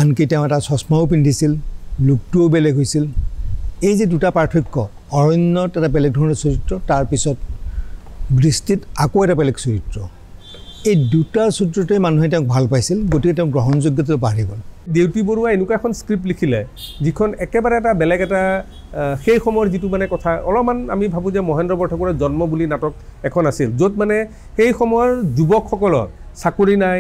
আনকি তেওঁ এটা চশমাও পিন্ধিছিল, লুকটোও বেলেগ হৈছিল। এই যে দুটা পাৰ্থক্য, অৰণ্যত এটা বেলেগ ধৰণৰ চৰিত্ৰ, তাৰপিছত বৃষ্টিত আকৌ এটা বেলেগ চৰিত্ৰ, এই দুটা চৰিত্ৰতে মানুহে তেওঁক ভাল পাইছিল, গতিকে তেওঁৰ গ্ৰহণযোগ্যতা বাঢ়ি গ'ল। দেউতি বৰুৱা এনেকুৱা এখন স্ক্ৰিপ্ট লিখিলে যিখন একেবাৰে এটা বেলেগ এটা সেই সময়ৰ যিটো মানে কথা, অলপমান আমি ভাবোঁ যে মহেন্দ্ৰ বৰঠাকুৰৰ জন্ম বুলি নাটক এখন আছিল, য'ত মানে সেই সময়ৰ যুৱকসকলৰ চাকৰি নাই,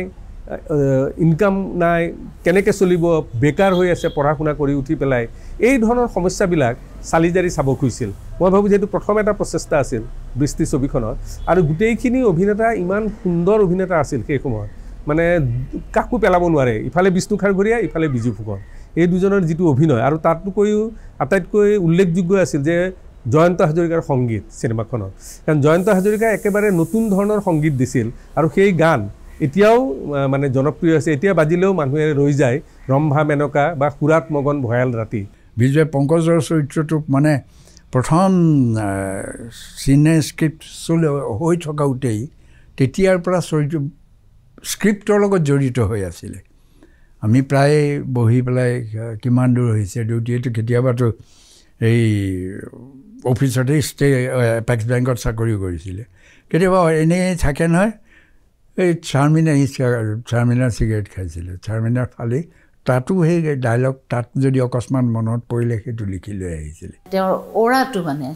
ইনকাম নাই, কেনেকৈ চলিব, বেকাৰ হৈ আছে পঢ়া শুনা কৰি উঠি পেলাই, এই ধৰণৰ সমস্যাবিলাক চালি জাৰি চাব খুজিছিল। মই ভাবোঁ যে এইটো প্ৰথম এটা প্ৰচেষ্টা আছিল বৃষ্টি ছবিখনত, আৰু গোটেইখিনি অভিনেতা ইমান সুন্দৰ অভিনেতা আছিল সেই সময়ত, মানে কাকো পেলাব নোৱাৰে। ইফালে বিষ্ণু খাৰঘৰীয়া, ইফালে বিজু ফুকন, এই দুজনৰ যিটো অভিনয়, আৰু তাতকৈও আটাইতকৈ উল্লেখযোগ্য আছিল যে জয়ন্ত হাজৰিকাৰ সংগীত চিনেমাখনত। কাৰণ জয়ন্ত হাজৰিকাই একেবাৰে নতুন ধৰণৰ সংগীত দিছিল, আৰু সেই গান এতিয়াও মানে জনপ্ৰিয় হৈছে। এতিয়া বাজিলেও মানুহে ৰৈ যায়, ৰম্ভা মেনকা বা সুৰাত মগন ভয়াল ৰাতি। বিজয় পংকজৰ চৰিত্ৰটোক মানে প্ৰথম চিনে স্ক্ৰিপ্ট হৈ থকাওঁতেই তেতিয়াৰ পৰা চৰিত্ৰ স্ক্ৰিপ্টৰ লগত জড়িত হৈ আছিলে। আমি প্ৰায় বহি পেলাই কিমান দূৰ হৈছে ডিউটিটো, কেতিয়াবাতো এই অফিচতে এপেক্স বেংকত চাকৰিও কৰিছিলে, কেতিয়াবা এনেই থাকে নহয়, এই চাৰমিনাৰ চিগাৰেট খাইছিলে, চাৰমিনাৰ ফালি তাতো সেই ডাইলগ তাত যদি অকস্মাত মনত পৰিলে সেইটো লিখি লৈ আহিছিলে। তেওঁৰ অ'ৰাটো মানে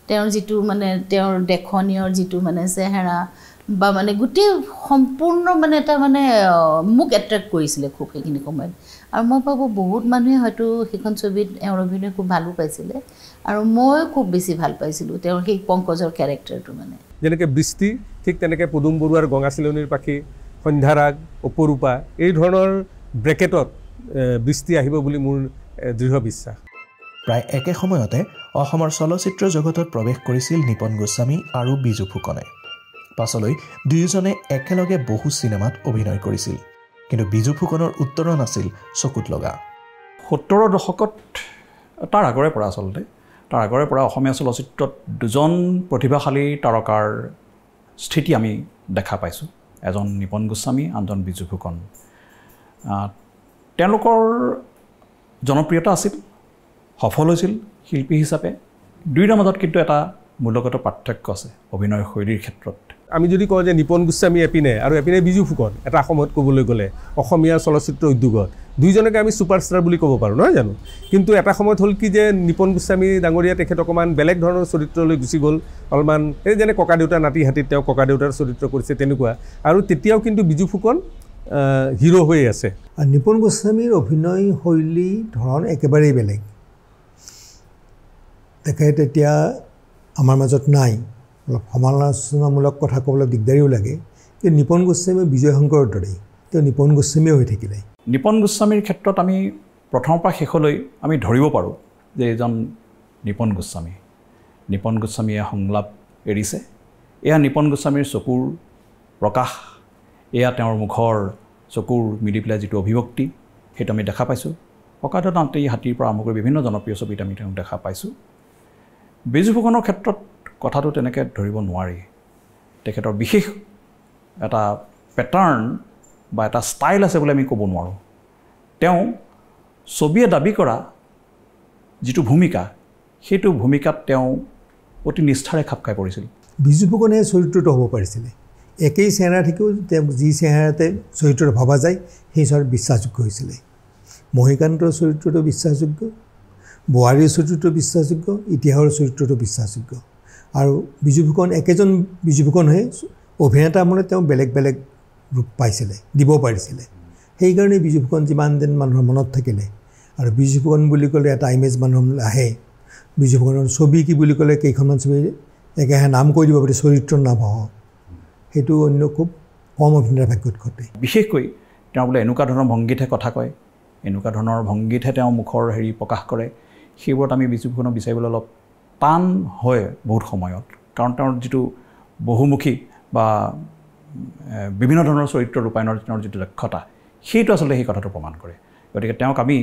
তেওঁৰ যিটো মানে তেওঁৰ দেখনীয়ৰ যিটো মানে চেহেৰা বা মানে গোটেই সম্পূৰ্ণ মানে এটা মানে মোক এট্ৰেক্ট কৰিছিলে খুব সেইখিনি সময়ত। আৰু মই ভাবোঁ বহুত মানুহে হয়তো সেইখন ছবিত এওঁৰ অভিনয় খুব ভালো পাইছিলে, আৰু মই খুব বেছি ভাল পাইছিলোঁ তেওঁৰ সেই পংকজৰ কেৰেক্টাৰটো। মানে যেনেকৈ বৃষ্টি, ঠিক তেনেকৈ পদুম বৰুৱাৰ গঙা চিলনীৰ পাখি, সন্ধ্যাৰাগ, অপৰূপা, এই ধৰণৰ ব্ৰেকেটত বৃষ্টি আহিব বুলি মোৰ দৃঢ় বিশ্বাস। প্ৰায় একে সময়তে অসমৰ চলচ্চিত্ৰ জগতত প্ৰৱেশ কৰিছিল নিপন গোস্বামী আৰু বিজু ফুকনে। পাছলৈ দুয়োজনে একেলগে বহু চিনেমাত অভিনয় কৰিছিল, কিন্তু বিজু ফুকনৰ উত্তৰণ আছিল চকুত লগা। 70ৰ দশকত, তাৰ আগৰে পৰা আচলতে তাৰ আগৰে পৰা অসমীয়া চলচ্চিত্ৰত দুজন প্ৰতিভাশালী তাৰকাৰ স্থিতি আমি দেখা পাইছোঁ, এজন নিপন গোস্বামী, আনজন বিজু ফুকন। তেওঁলোকৰ জনপ্ৰিয়তা আছিল, সফল হৈছিল শিল্পী হিচাপে, দুয়োটাৰ মাজত কিন্তু এটা মূলগত পাৰ্থক্য আছে অভিনয় শৈলীৰ ক্ষেত্ৰত। আমি যদি কওঁ যে নিপন গোস্বামী এপিনে আৰু এপিনে বিজু ফুকন, এটা সময়ত ক'বলৈ গ'লে অসমীয়া চলচ্চিত্ৰ উদ্যোগত দুইজনকে আমি ছুপাৰষ্টাৰ বুলি ক'ব পাৰোঁ, নহয় জানো? কিন্তু এটা সময়ত হ'ল কি যে নিপন গোস্বামী ডাঙৰীয়া তেখেত অকণমান বেলেগ ধৰণৰ চৰিত্ৰলৈ গুচি গ'ল, অলপমান এই যেনে ককা দেউতা নাতি হাতীত তেওঁ ককা দেউতাৰ চৰিত্ৰ কৰিছে তেনেকুৱা, আৰু তেতিয়াও কিন্তু বিজু ফুকন হিৰো হৈ আছে। আৰু নিপন গোস্বামীৰ অভিনয় শৈলী ধৰণ একেবাৰেই বেলেগ, তেখেত এতিয়া আমাৰ মাজত নাই, অলপ সমালোচনামূলক কথা ক'বলৈ দিগদাৰীও লাগে। কিন্তু নিপন গোস্বামী বিজয় শংকৰৰ দৰেই তেওঁ নিপন গোস্বামীয়ে হৈ থাকিলে। নিপন গোস্বামীৰ ক্ষেত্ৰত আমি প্ৰথমৰ পৰা শেষলৈ আমি ধৰিব পাৰোঁ যে এজন নিপন গোস্বামী। নিপন গোস্বামীয়ে সংলাপ এৰিছে, এয়া নিপন গোস্বামীৰ চকুৰ প্ৰকাশ, এয়া তেওঁৰ মুখৰ চকুৰ মিলি পেলাই যিটো অভিভক্তি, সেইটো আমি দেখা পাইছোঁ। অকাত নামতে এই হাতীৰ পৰা আৰম্ভ কৰি বিভিন্ন জনপ্ৰিয় ছবিত আমি তেওঁক দেখা পাইছোঁ বিজু ফুকনৰ ক্ষেত্ৰত কথাটো তেনেকৈ ধৰিব নোৱাৰি তেখেতৰ বিশেষ এটা পেটাৰ্ণ বা এটা ষ্টাইল আছে বুলি আমি ক'ব নোৱাৰোঁ তেওঁ ছবিয়ে দাবী কৰা যিটো ভূমিকা সেইটো ভূমিকাত তেওঁ অতি নিষ্ঠাৰে খাপ খাই পৰিছিল বিজু ফুকনে চৰিত্ৰটো হ'ব পাৰিছিলে একেই চেহেৰা থাকিও তেওঁ যি চেহেৰাতে চৰিত্ৰটো ভবা যায় সেই চৰিত্ৰ বিশ্বাসযোগ্য হৈছিলে মহিকান্তৰ চৰিত্ৰটো বিশ্বাসযোগ্য বোৱাৰীৰ চৰিত্ৰটো বিশ্বাসযোগ্য ইতিহাসৰ চৰিত্ৰটো বিশ্বাসযোগ্য আৰু বিজু ফুকন একেজন বিজু ফুকন হৈ অভিনেতা মনে তেওঁ বেলেগ বেলেগ ৰূপ পাইছিলে দিব পাৰিছিলে সেইকাৰণে বিজু ফুকন যিমান দিন মানুহৰ মনত থাকিলে আৰু বিজু ফুকন বুলি ক'লে এটা ইমেজ মানুহৰ আহে বিজু ফুকনৰ ছবি কি বুলি ক'লে কেইখনমান ছবি একেহে নাম কৈ দিব পাৰি চৰিত্ৰৰ নাম হওক সেইটো অন্য খুব কম অভিনেতাৰ ভাগ্যত ঘটে বিশেষকৈ তেওঁ বোলে এনেকুৱা ধৰণৰ ভংগীতহে কথা কয় এনেকুৱা ধৰণৰ ভংগীতহে তেওঁ মুখৰ হেৰি প্ৰকাশ কৰে সেইবোৰত আমি বিজু ফুকনক বিচাৰিবলৈ অলপ টান হয় বহুত সময়ত কাৰণ তেওঁৰ যিটো বহুমুখী বা বিভিন্ন ধৰণৰ চৰিত্ৰ ৰূপায়ণৰ তেওঁৰ যিটো দক্ষতা সেইটো আচলতে সেই কথাটো প্ৰমাণ কৰে গতিকে তেওঁক আমি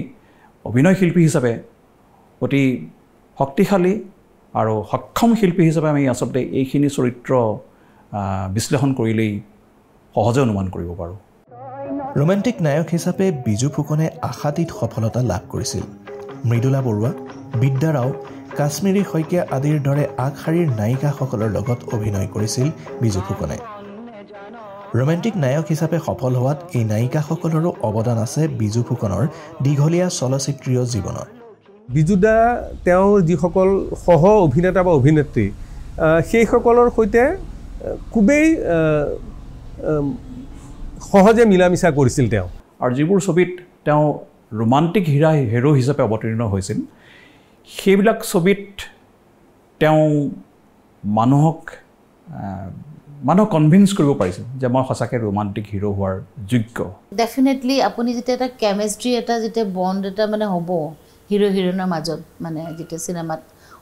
অভিনয় শিল্পী হিচাপে অতি শক্তিশালী আৰু সক্ষম শিল্পী হিচাপে আমি আচলতে এইখিনি চৰিত্ৰ বিশ্লেষণ কৰিলেই সহজে অনুমান কৰিব পাৰোঁ ৰোমান্টিক নায়ক হিচাপে বিজু ফুকনে আশাতীত সফলতা লাভ কৰিছিল মৃদুলা বৰুৱা বিদ্যা ৰাও কাশ্মীৰী শইকীয়া আদিৰ দৰে আগশাৰীৰ নায়িকাসকলৰ লগত অভিনয় কৰিছিল বিজু ফুকনে ৰোমান্টিক নায়ক হিচাপে সফল হোৱাত এই নায়িকাসকলৰো অৱদান আছে বিজু ফুকনৰ দীঘলীয়া চলচ্চিত্ৰীয় জীৱনত বিজুদা তেওঁৰ যিসকল সহ অভিনেতা বা অভিনেত্ৰী সেইসকলৰ সৈতে খুবেই সহজে মিলা মিছা কৰিছিল তেওঁ আৰু যিবোৰ ছবিত তেওঁ ৰোমান্টিক হিৰো হিচাপে অৱতীৰ্ণ হৈছিল সেইবিলাক ছবিত তেওঁ মানুহক কনভিন্স কৰিব পাৰিছিল যে মই সঁচাকৈ ৰোমান্টিক হিৰো হোৱাৰ যোগ্য ডেফিনেটলি আপুনি যেতিয়া এটা কেমেষ্ট্ৰি এটা যেতিয়া বণ্ড এটা মানে হ'ব হিৰো হিৰোইনৰ মাজত মানে যেতিয়া চিনেমাত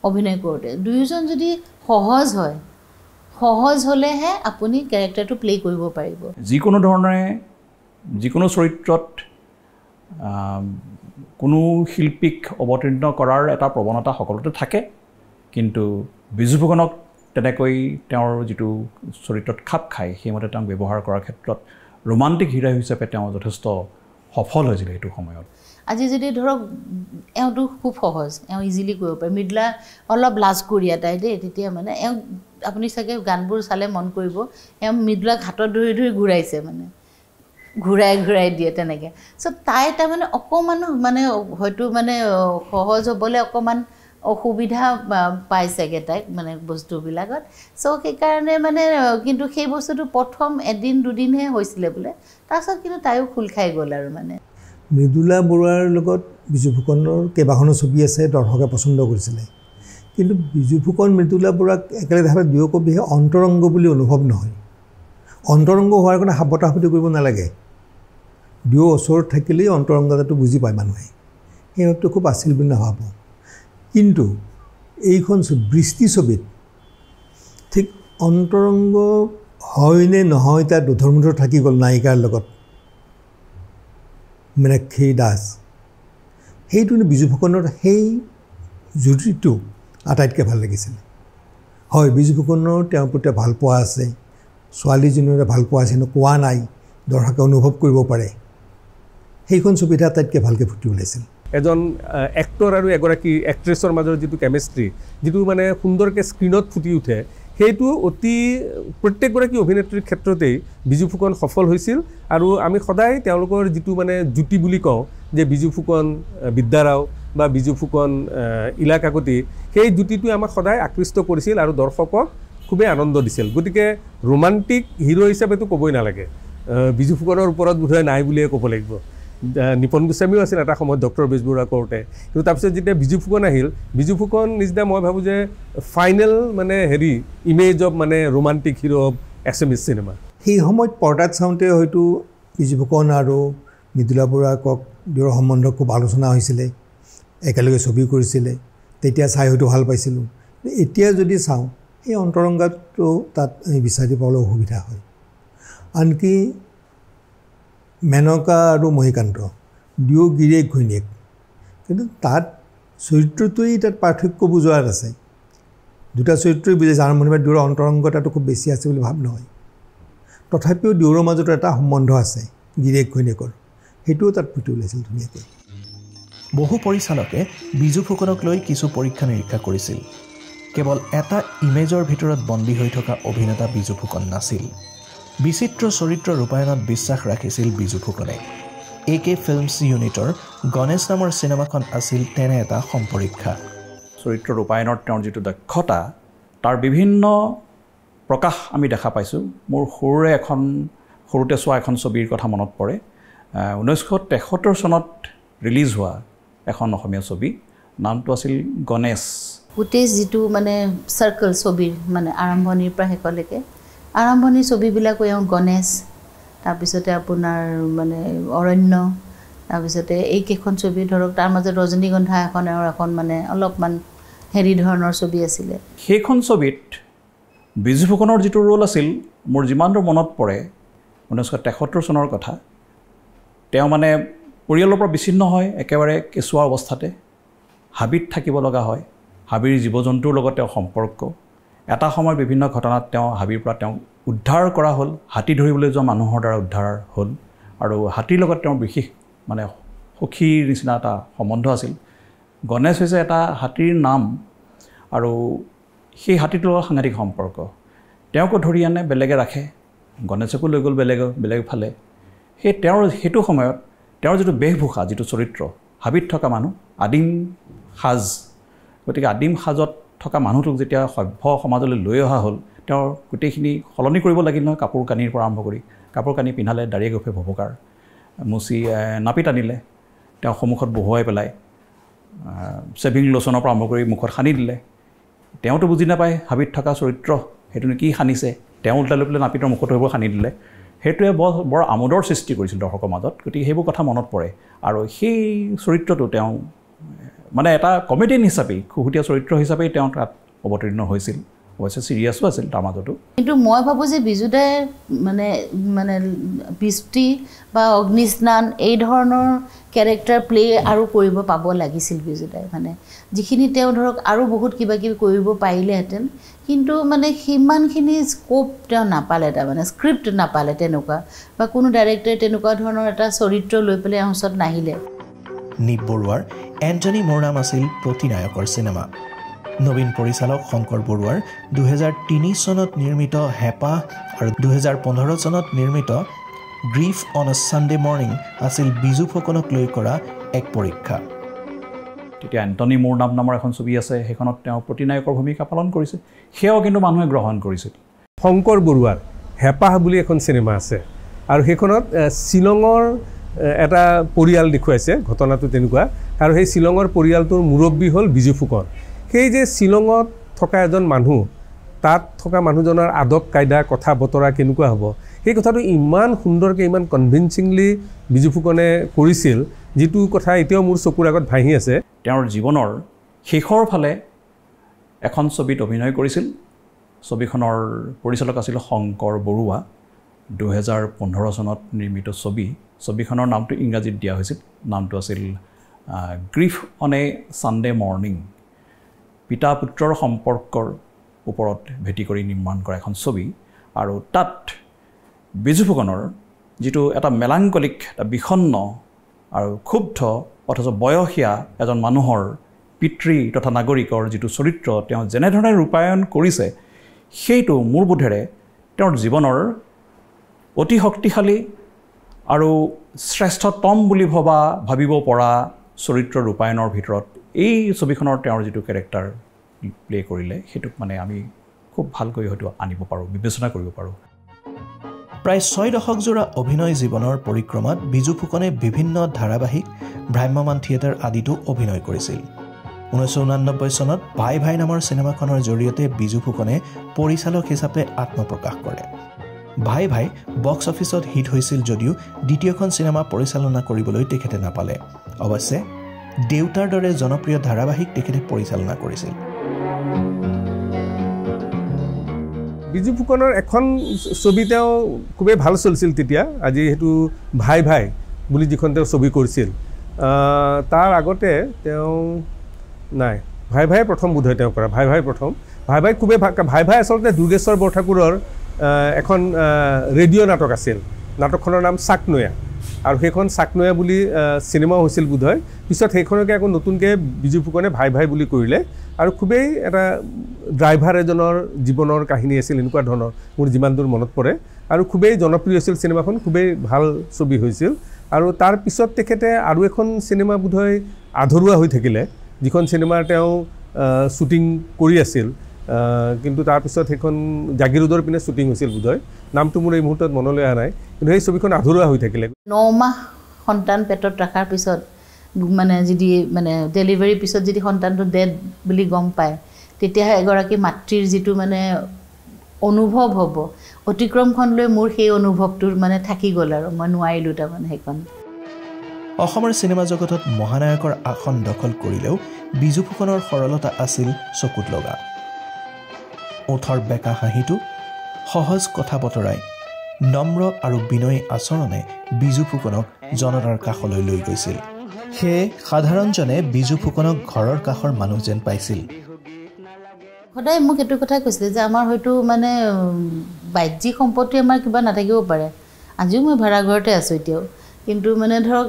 অভিনয় কৰোঁতে দুয়োজন যদি সহজ হ'লেহে আপুনি কেৰেক্টাৰটো প্লে কৰিব পাৰিব যিকোনো ধৰণে যিকোনো চৰিত্ৰত কোনো শিল্পীক অৱতীৰ্ণ কৰাৰ এটা প্ৰৱণতা সকলোতে থাকে কিন্তু বিজু ফুকনক তেনেকৈ তেওঁৰ যিটো চৰিত্ৰত খাপ খায় সেইমতে তেওঁক ব্যৱহাৰ কৰাৰ ক্ষেত্ৰত ৰোমান্টিক হিৰো হিচাপে তেওঁ যথেষ্ট সফল হৈছিল সেইটো সময়ত আজি যদি ধৰক এওঁটো খুব সহজ এওঁ ইজিলি কৰিব পাৰে মৃদুলা অলপ লাজকুৰীয়া তাই দেই তেতিয়া মানে এওঁ আপুনি চাগে গানবোৰ চালে মন কৰিব এওঁ মৃদুলাক হাতত ধৰি ধৰি ঘূৰাইছে মানে ঘূৰাই দিয়ে তেনেকৈ চ' তাই তাৰমানে অকণমান মানে হয়তো মানে সহজ হ'বলৈ অকণমান অসুবিধা পাইছেগৈ তাইক মানে বস্তুবিলাকত চ' সেইকাৰণে মানে কিন্তু সেই বস্তুটো প্ৰথম এদিন দুদিনহে হৈছিলে বোলে তাৰপিছত কিন্তু তাইও খোল খাই গ'ল আৰু মানে মৃদুলা বৰুৱাৰ লগত বিজু ফুকনৰ কেইবাখনো ছবি আছে দৰ্শকে পচন্দ কৰিছিলে কিন্তু বিজু ফুকন মৃদুলা বৰুৱাক একেলগে দুয়োকবিহে অন্তৰংগ বুলি অনুভৱ নহয় অন্তৰংগ হোৱাৰ কাৰণে সাৱতাসাৱতি কৰিব নালাগে দুয়ো ওচৰত থাকিলেই অন্তৰংগতাটো বুজি পায় মানুহে সেই ভাৱটো খুব আছিল বুলি নাভাবোঁ কিন্তু এইখন বৃষ্টি ছবিত ঠিক অন্তৰংগ হয়নে নহয় তাৰ দুধৰ্মুধৰ থাকি গ'ল নায়িকাৰ লগত মীনাক্ষী দাস সেইটো বিজু ফুকনৰ সেই জুটিটো আটাইতকৈ ভাল লাগিছিল হয় বিজু ফুকনৰ তেওঁৰ প্ৰতি ভাল পোৱা আছে ছোৱালীজনীৰে ভাল পোৱা আছে কোৱা নাই দৰ্শকে অনুভৱ কৰিব পাৰে সেইখন ছবিতে আটাইতকৈ ভালকৈ ফুটি ওলাইছিল এজন এক্টৰ আৰু এগৰাকী এক্ট্ৰেছৰ মাজৰ যিটো কেমেষ্ট্ৰি যিটো মানে সুন্দৰকৈ স্ক্ৰীণত ফুটি উঠে সেইটো অতি প্ৰত্যেকগৰাকী অভিনেত্ৰীৰ ক্ষেত্ৰতেই বিজু ফুকন সফল হৈছিল আৰু আমি সদায় তেওঁলোকৰ যিটো মানে জুটি বুলি কওঁ যে বিজু ফুকন বিদ্যা ৰাও বা বিজু ফুকন ইলা কাকতি সেই জুটিটোৱে আমাক সদায় আকৃষ্ট কৰিছিল আৰু দৰ্শকক খুবেই আনন্দ দিছিল গতিকে ৰোমান্টিক হিৰো হিচাপেতো ক'বই নালাগে বিজু ফুকনৰ ওপৰত বোধহয় নাই বুলিয়ে ক'ব লাগিব নিপন গোস্বামীও আছিল এটা সময়ত ডক্টৰ বেজবৰুৱা কৰোঁতে কিন্তু তাৰপিছত যেতিয়া বিজু ফুকন আহিল বিজু ফুকন নিচিনা মই ভাবোঁ যে ফাইনেল মানে ইমেজ অফ মানে romantic hero of Assamese cinema সেই সময়ত পৰ্দাত চাওঁতে হয়তো বিজু ফুকন আৰু মৃদুলা বৰুৱাকক দুয়োৰ সম্বন্ধ খুব আলোচনা হৈছিলে একেলগে ছবি কৰিছিলে তেতিয়া চাই হয়তো ভাল পাইছিলোঁ এতিয়া যদি চাওঁ সেই অন্তৰংগটো তাত বিচাৰি পাবলৈ অসুবিধা হয় আনকি মেনকা আৰু মহিকান্ত দুয়ো গিৰিয়েক ঘৈণীয়েক কিন্তু তাত চৰিত্ৰটোৱেই তাত পাৰ্থক্য বুজোৱাত আছে দুটা চৰিত্ৰই বুজাই যাৰ মনে দুয়োৰ অন্তৰংগতাটো খুব বেছি আছে বুলি ভাব নহয় তথাপিও দুয়োৰ মাজত এটা সম্বন্ধ আছে গিৰিয়েক ঘৈণীয়েকৰ সেইটোও তাত ফুটি ওলাইছিল ধুনীয়াকৈ বহু পৰিচালকে বিজু ফুকনক লৈ কিছু পৰীক্ষা নিৰীক্ষা কৰিছিল কেৱল এটা ইমেজৰ ভিতৰত বন্দী হৈ থকা অভিনেতা বিজু ফুকন নাছিল বিচিত্ৰ চৰিত্ৰ ৰূপায়ণত বিশ্বাস ৰাখিছিল বিজু ফুকনে AK ফিল্মছ ইউনিটৰ গণেশ নামৰ চিনেমাখন আছিল তেনে এটা সম্পৰীক্ষা চৰিত্ৰ ৰূপায়ণৰ তেওঁৰ যিটো দক্ষতা তাৰ বিভিন্ন প্ৰকাশ আমি দেখা পাইছোঁ মোৰ সৰুতে চোৱা এখন ছবিৰ কথা মনত পৰে 1973 চনত ৰিলিজ হোৱা এখন অসমীয়া ছবি নামটো আছিল গণেশ গোটেই যিটো মানে সাৰ্কেল ছবিৰ মানে আৰম্ভণিৰ পৰা শেষলৈকে আৰম্ভণিৰ ছবিবিলাকো এওঁ গণেশ তাৰপিছতে আপোনাৰ মানে অৰণ্য তাৰপিছতে এইকেইখন ছবি ধৰক তাৰ মাজত ৰজনীগন্ধা এখন মানে অলপমান হেৰি ধৰণৰ ছবি আছিলে সেইখন ছবিত বিজু ফুকনৰ যিটো ৰোল আছিল মোৰ যিমান দূৰ মনত পৰে 1973 চনৰ কথা তেওঁ মানে পৰিয়ালৰ পৰা বিচ্ছিন্ন হয় একেবাৰে কেঁচুৱা অৱস্থাতে হাবিত থাকিব লগা হয় হাবিৰ জীৱ জন্তুৰ লগত তেওঁ সম্পৰ্ক এটা সময়ৰ বিভিন্ন ঘটনাত তেওঁ হাবিৰ পৰা তেওঁ উদ্ধাৰ কৰা হ'ল হাতী ধৰিবলৈ যোৱা মানুহৰ দ্বাৰা উদ্ধাৰ হ'ল আৰু হাতীৰ লগত তেওঁ বিশেষ মানে সখীৰ নিচিনা এটা সম্বন্ধ আছিল গণেশ হৈছে এটা হাতীৰ নাম আৰু সেই হাতীটোৰ লগত সাংঘাতিক সম্পৰ্ক তেওঁকো ধৰি আনে বেলেগে ৰাখে গণেশকো লৈ গ'ল বেলেগ ফালে সেই তেওঁৰ সেইটো সময়ত তেওঁৰ যিটো বেশভূষা যিটো চৰিত্ৰ হাবিত থকা মানুহ আদিম সাজ গতিকে আদিম সাজত থকা মানুহটোক যেতিয়া সভ্য সমাজলৈ লৈ অহা হ'ল তেওঁৰ গোটেইখিনি সলনি কৰিব লাগিল নহয় কাপোৰ কানিৰ পৰা আৰম্ভ কৰি কাপোৰ কানি পিন্ধালে দাড়ি গোফে ভভকাৰ মুচি নাপি টানিলে তেওঁ সন্মুখত বহুৱাই পেলাই ছেভিং লোচনৰ পৰা আৰম্ভ কৰি মুখত সানি দিলে তেওঁতো বুজি নাপায় হাবিত থকা চৰিত্ৰ সেইটোনো কি সানিছে তেওঁ উল্টা লৈ পেলাই নাপিতৰ মুখত সেইবোৰ সানি দিলে সেইটোৱে বৰ আমোদৰ সৃষ্টি কৰিছিল দৰ্শকৰ মাজত গতিকে সেইবোৰ কথা মনত পৰে আৰু সেই চৰিত্ৰটো তেওঁ মানে এটা কমেডিয়ান হিচাপে খুহুতীয়া চৰিত্ৰ হিচাপে তেওঁ তাত অৱতীৰ্ণ হৈছিল অৱশ্যে চিৰিয়াছো আছিল তাৰ মাজতো কিন্তু মই ভাবোঁ যে বিজুদাই মানে বৃষ্টি বা অগ্নিস্নান এই ধৰণৰ কেৰেক্টাৰ প্লে আৰু কৰিব পাব লাগিছিল বিজুদাই মানে যিখিনি তেওঁ ধৰক আৰু বহুত কিবা কিবি কৰিব পাৰিলেহেঁতেন কিন্তু মানে সিমানখিনি স্কোপ তেওঁ নাপালে তাৰমানে স্ক্ৰিপ্ট নাপালে তেনেকুৱা বা কোনো ডাইৰেক্টৰে তেনেকুৱা ধৰণৰ এটা চৰিত্ৰ লৈ পেলাই এওঁ ওচৰত নাহিলে নিপ বৰুৱাৰ এণ্টনি মোৰ নাম আছিল প্ৰতিনায়কৰ চিনেমা নবীন পৰিচালক শংকৰ বৰুৱাৰ 2003 চনত নিৰ্মিত হেপাহ আৰু 2015 চনত নিৰ্মিত grief on a Sunday morning আছিল বিজু ফুকনক লৈ কৰা এক পৰীক্ষা তেতিয়া এণ্টনি মোৰ নাম নামৰ এখন ছবি আছে সেইখনত তেওঁ প্ৰতিনায়কৰ ভূমিকা পালন কৰিছে সেয়াও কিন্তু মানুহে গ্ৰহণ কৰিছিল শংকৰ বৰুৱাৰ হেপাহ বুলি এখন চিনেমা আছে আৰু সেইখনত শ্বিলঙৰ এটা পৰিয়াল দেখুৱাইছে ঘটনাটো তেনেকুৱা আৰু সেই শ্বিলঙৰ পৰিয়ালটোৰ মুৰব্বী হ'ল বিজু ফুকন সেই যে শ্বিলঙত থকা এজন মানুহ তাত থকা মানুহজনৰ আদব কায়দা কথা বতৰা কেনেকুৱা হ'ব সেই কথাটো ইমান সুন্দৰকৈ ইমান কনভিনচিংলি বিজু ফুকনে কৰিছিল যিটো কথা এতিয়াও মোৰ চকুৰ আগত ভাহি আছে তেওঁৰ জীৱনৰ শেষৰ ফালে এখন ছবিত অভিনয় কৰিছিল ছবিখনৰ পৰিচালক আছিল শংকৰ বৰুৱা 2015 চনত নিৰ্মিত ছবিখনৰ নামটো ইংৰাজীত দিয়া হৈছিল নামটো আছিল grief on a Sunday morning পিতা পুত্ৰৰ সম্পৰ্কৰ ওপৰত ভিত্তি কৰি নিৰ্মাণ কৰা এখন ছবি আৰু তাত বিজু ফুকনৰ যিটো এটা মেলাংকলিক এটা বিষণ্ণ আৰু ক্ষুব্ধ অথচ বয়সীয়া এজন মানুহৰ পিতৃ তথা নাগৰিকৰ যিটো চৰিত্ৰ তেওঁ যেনেধৰণে ৰূপায়ণ কৰিছে সেইটো মোৰ বোধেৰে তেওঁৰ জীৱনৰ অতি শক্তিশালী আৰু শ্ৰেষ্ঠতম বুলি ভাবিব পৰা চৰিত্ৰ ৰূপায়ণৰ ভিতৰত এই ছবিখনৰ তেওঁৰ যিটো কেৰেক্টাৰ প্লে কৰিলে সেইটোক মানে আমি খুব ভালকৈ হয়তো আনিব পাৰোঁ বিবেচনা কৰিব পাৰোঁ প্ৰায় 6 দশকজোৰা অভিনয় জীৱনৰ পৰিক্ৰমাত বিজু ফুকনে বিভিন্ন ধাৰাবাহিক ভ্ৰাম্যমান থিয়েটাৰ আদিতো অভিনয় কৰিছিল 1989 চনত ভাই ভাই নামৰ চিনেমাখনৰ জৰিয়তে বিজু ফুকনে পৰিচালক হিচাপে আত্মপ্ৰকাশ কৰে ভাই ভাই বক্স অফিচত হিট হৈছিল যদিও দ্বিতীয়খন চিনেমা পৰিচালনা কৰিবলৈ তেখেতে নাপালে অৱশ্যে দেউতাৰ দৰে জনপ্ৰিয় ধাৰাবাহিক তেখেতে পৰিচালনা কৰিছিল বিজু ফুকনৰ এখন ছবি তেওঁ খুবেই ভাল চলিছিল তেতিয়া আজি হেতু ভাই ভাই বুলি যিখন তেওঁ ছবি কৰিছিল তাৰ আগতে তেওঁ নাই ভাই ভাই প্ৰথম বোধহয় তেওঁ কৰা ভাই ভাই প্ৰথম ভাই ভাই খুবেই ভাই ভাই আচলতে দুৰ্গেশ্বৰ বৰঠাকুৰৰ এখন ৰেডিঅ' নাটক আছিল নাটকখনৰ নাম চাকনৈয়া আৰু সেইখন চাকনৈয়া বুলি চিনেমা হৈছিল বোধহয় পিছত সেইখনকে আকৌ নতুনকৈ বিজু ফুকনে ভাই ভাই বুলি কৰিলে আৰু খুবেই এটা ড্ৰাইভাৰ এজনৰ জীৱনৰ কাহিনী আছিল এনেকুৱা ধৰণৰ মোৰ যিমান দূৰ মনত পৰে আৰু খুবেই জনপ্ৰিয় আছিল চিনেমাখন খুবেই ভাল ছবি হৈছিল আৰু তাৰ পিছত তেখেতে আৰু এখন চিনেমা বোধহয় আধৰুৱা হৈ থাকিলে যিখন চিনেমাৰ তেওঁ শ্বুটিং কৰি আছিল কিন্তু তাৰপিছত সেইখন জাগিৰোডৰ পিনে শ্বুটিং হৈছিল বোধহয় নামটো মোৰ এই মুহূৰ্তত মনলৈ অহা নাই কিন্তু সেই ছবিখন আধৰুৱা হৈ থাকিলে 9 মাহ সন্তান পেটত ৰখাৰ পিছত মানে যদি মানে ডেলিভাৰীৰ পিছত যদি সন্তানটো ডেড বুলি গম পায় তেতিয়াহে এগৰাকী মাতৃৰ যিটো মানে অনুভৱ হ'ব অতিক্ৰমখন লৈ মোৰ সেই অনুভৱটোৰ মানে থাকি গ'ল আৰু মই নোৱাৰিলোঁ তাৰমানে সেইখন অসমৰ চিনেমা জগতত মহানায়কৰ আসন দখল কৰিলেও বিজু ফুকনৰ সৰলতা আছিল চকুত লগা ওঠৰ বেকা হাঁহিটো সহজ কথা বতৰাই নম্ৰ আৰু বিনয়ী আচৰণে বিজু ফুকনক জনতাৰ কাষলৈ লৈ গৈছিল সেয়ে সাধাৰণজনে বিজু ফুকনক ঘৰৰ কাষৰ মানুহ যেন পাইছিল সদায় মোক এইটো কথা কৈছিলে যে আমাৰ হয়তো মানে বাহ্যিক সম্পত্তি আমাৰ কিবা নাথাকিব পাৰে আজিও মই ভাড়া ঘৰতে আছোঁ এতিয়াও কিন্তু মানে ধৰক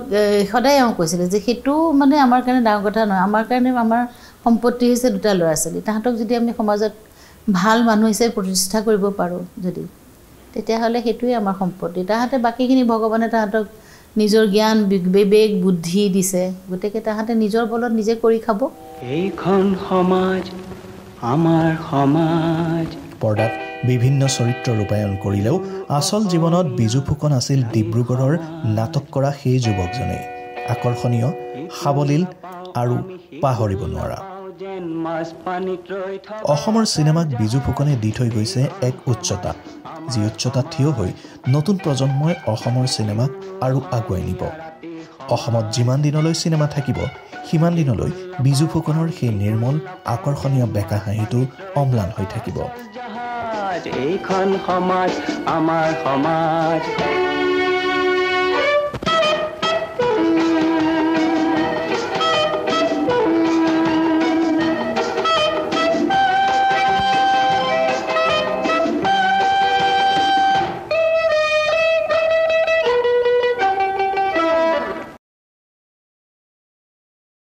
সদায় এওঁ কৈছিলে যে সেইটো মানে আমাৰ কাৰণে ডাঙৰ কথা নহয় আমাৰ কাৰণে আমাৰ সম্পত্তি হৈছে দুটা ল'ৰা ছোৱালী তাহাঁতক যদি আমি সমাজত ভাল মানুহ হিচাপে প্ৰতিষ্ঠা কৰিব পাৰোঁ যদি তেতিয়াহ'লে সেইটোৱে আমাৰ সম্পত্তি তাহাঁতে বাকীখিনি ভগৱানে তাহাঁতক নিজৰ জ্ঞান বিবেক বুদ্ধি দিছে গতিকে তাহাঁতে নিজৰ বলত নিজে কৰি খাব এইখন সমাজ আমাৰ সমাজ পৰ্দাত বিভিন্ন চৰিত্ৰ ৰূপায়ণ কৰিলেও আচল জীৱনত বিজু ফুকন আছিল ডিব্ৰুগড়ৰ নাটক কৰা সেই যুৱকজনেই আকৰ্ষণীয় সাৱলীল আৰু পাহৰিব নোৱাৰা অসমৰ চিনেমাক বিজু ফুকনে দি থৈ গৈছে এক উচ্চতা যি উচ্চতাত থিয় হৈ নতুন প্ৰজন্মই অসমৰ চিনেমাক আৰু আগুৱাই নিব অসমত যিমান দিনলৈ চিনেমা থাকিব সিমান দিনলৈ বিজু ফুকনৰ সেই নিৰ্মল আকৰ্ষণীয় বেকা হাঁহিটো অম্লান হৈ থাকিব এইখন সমাজ আমাৰ সমাজ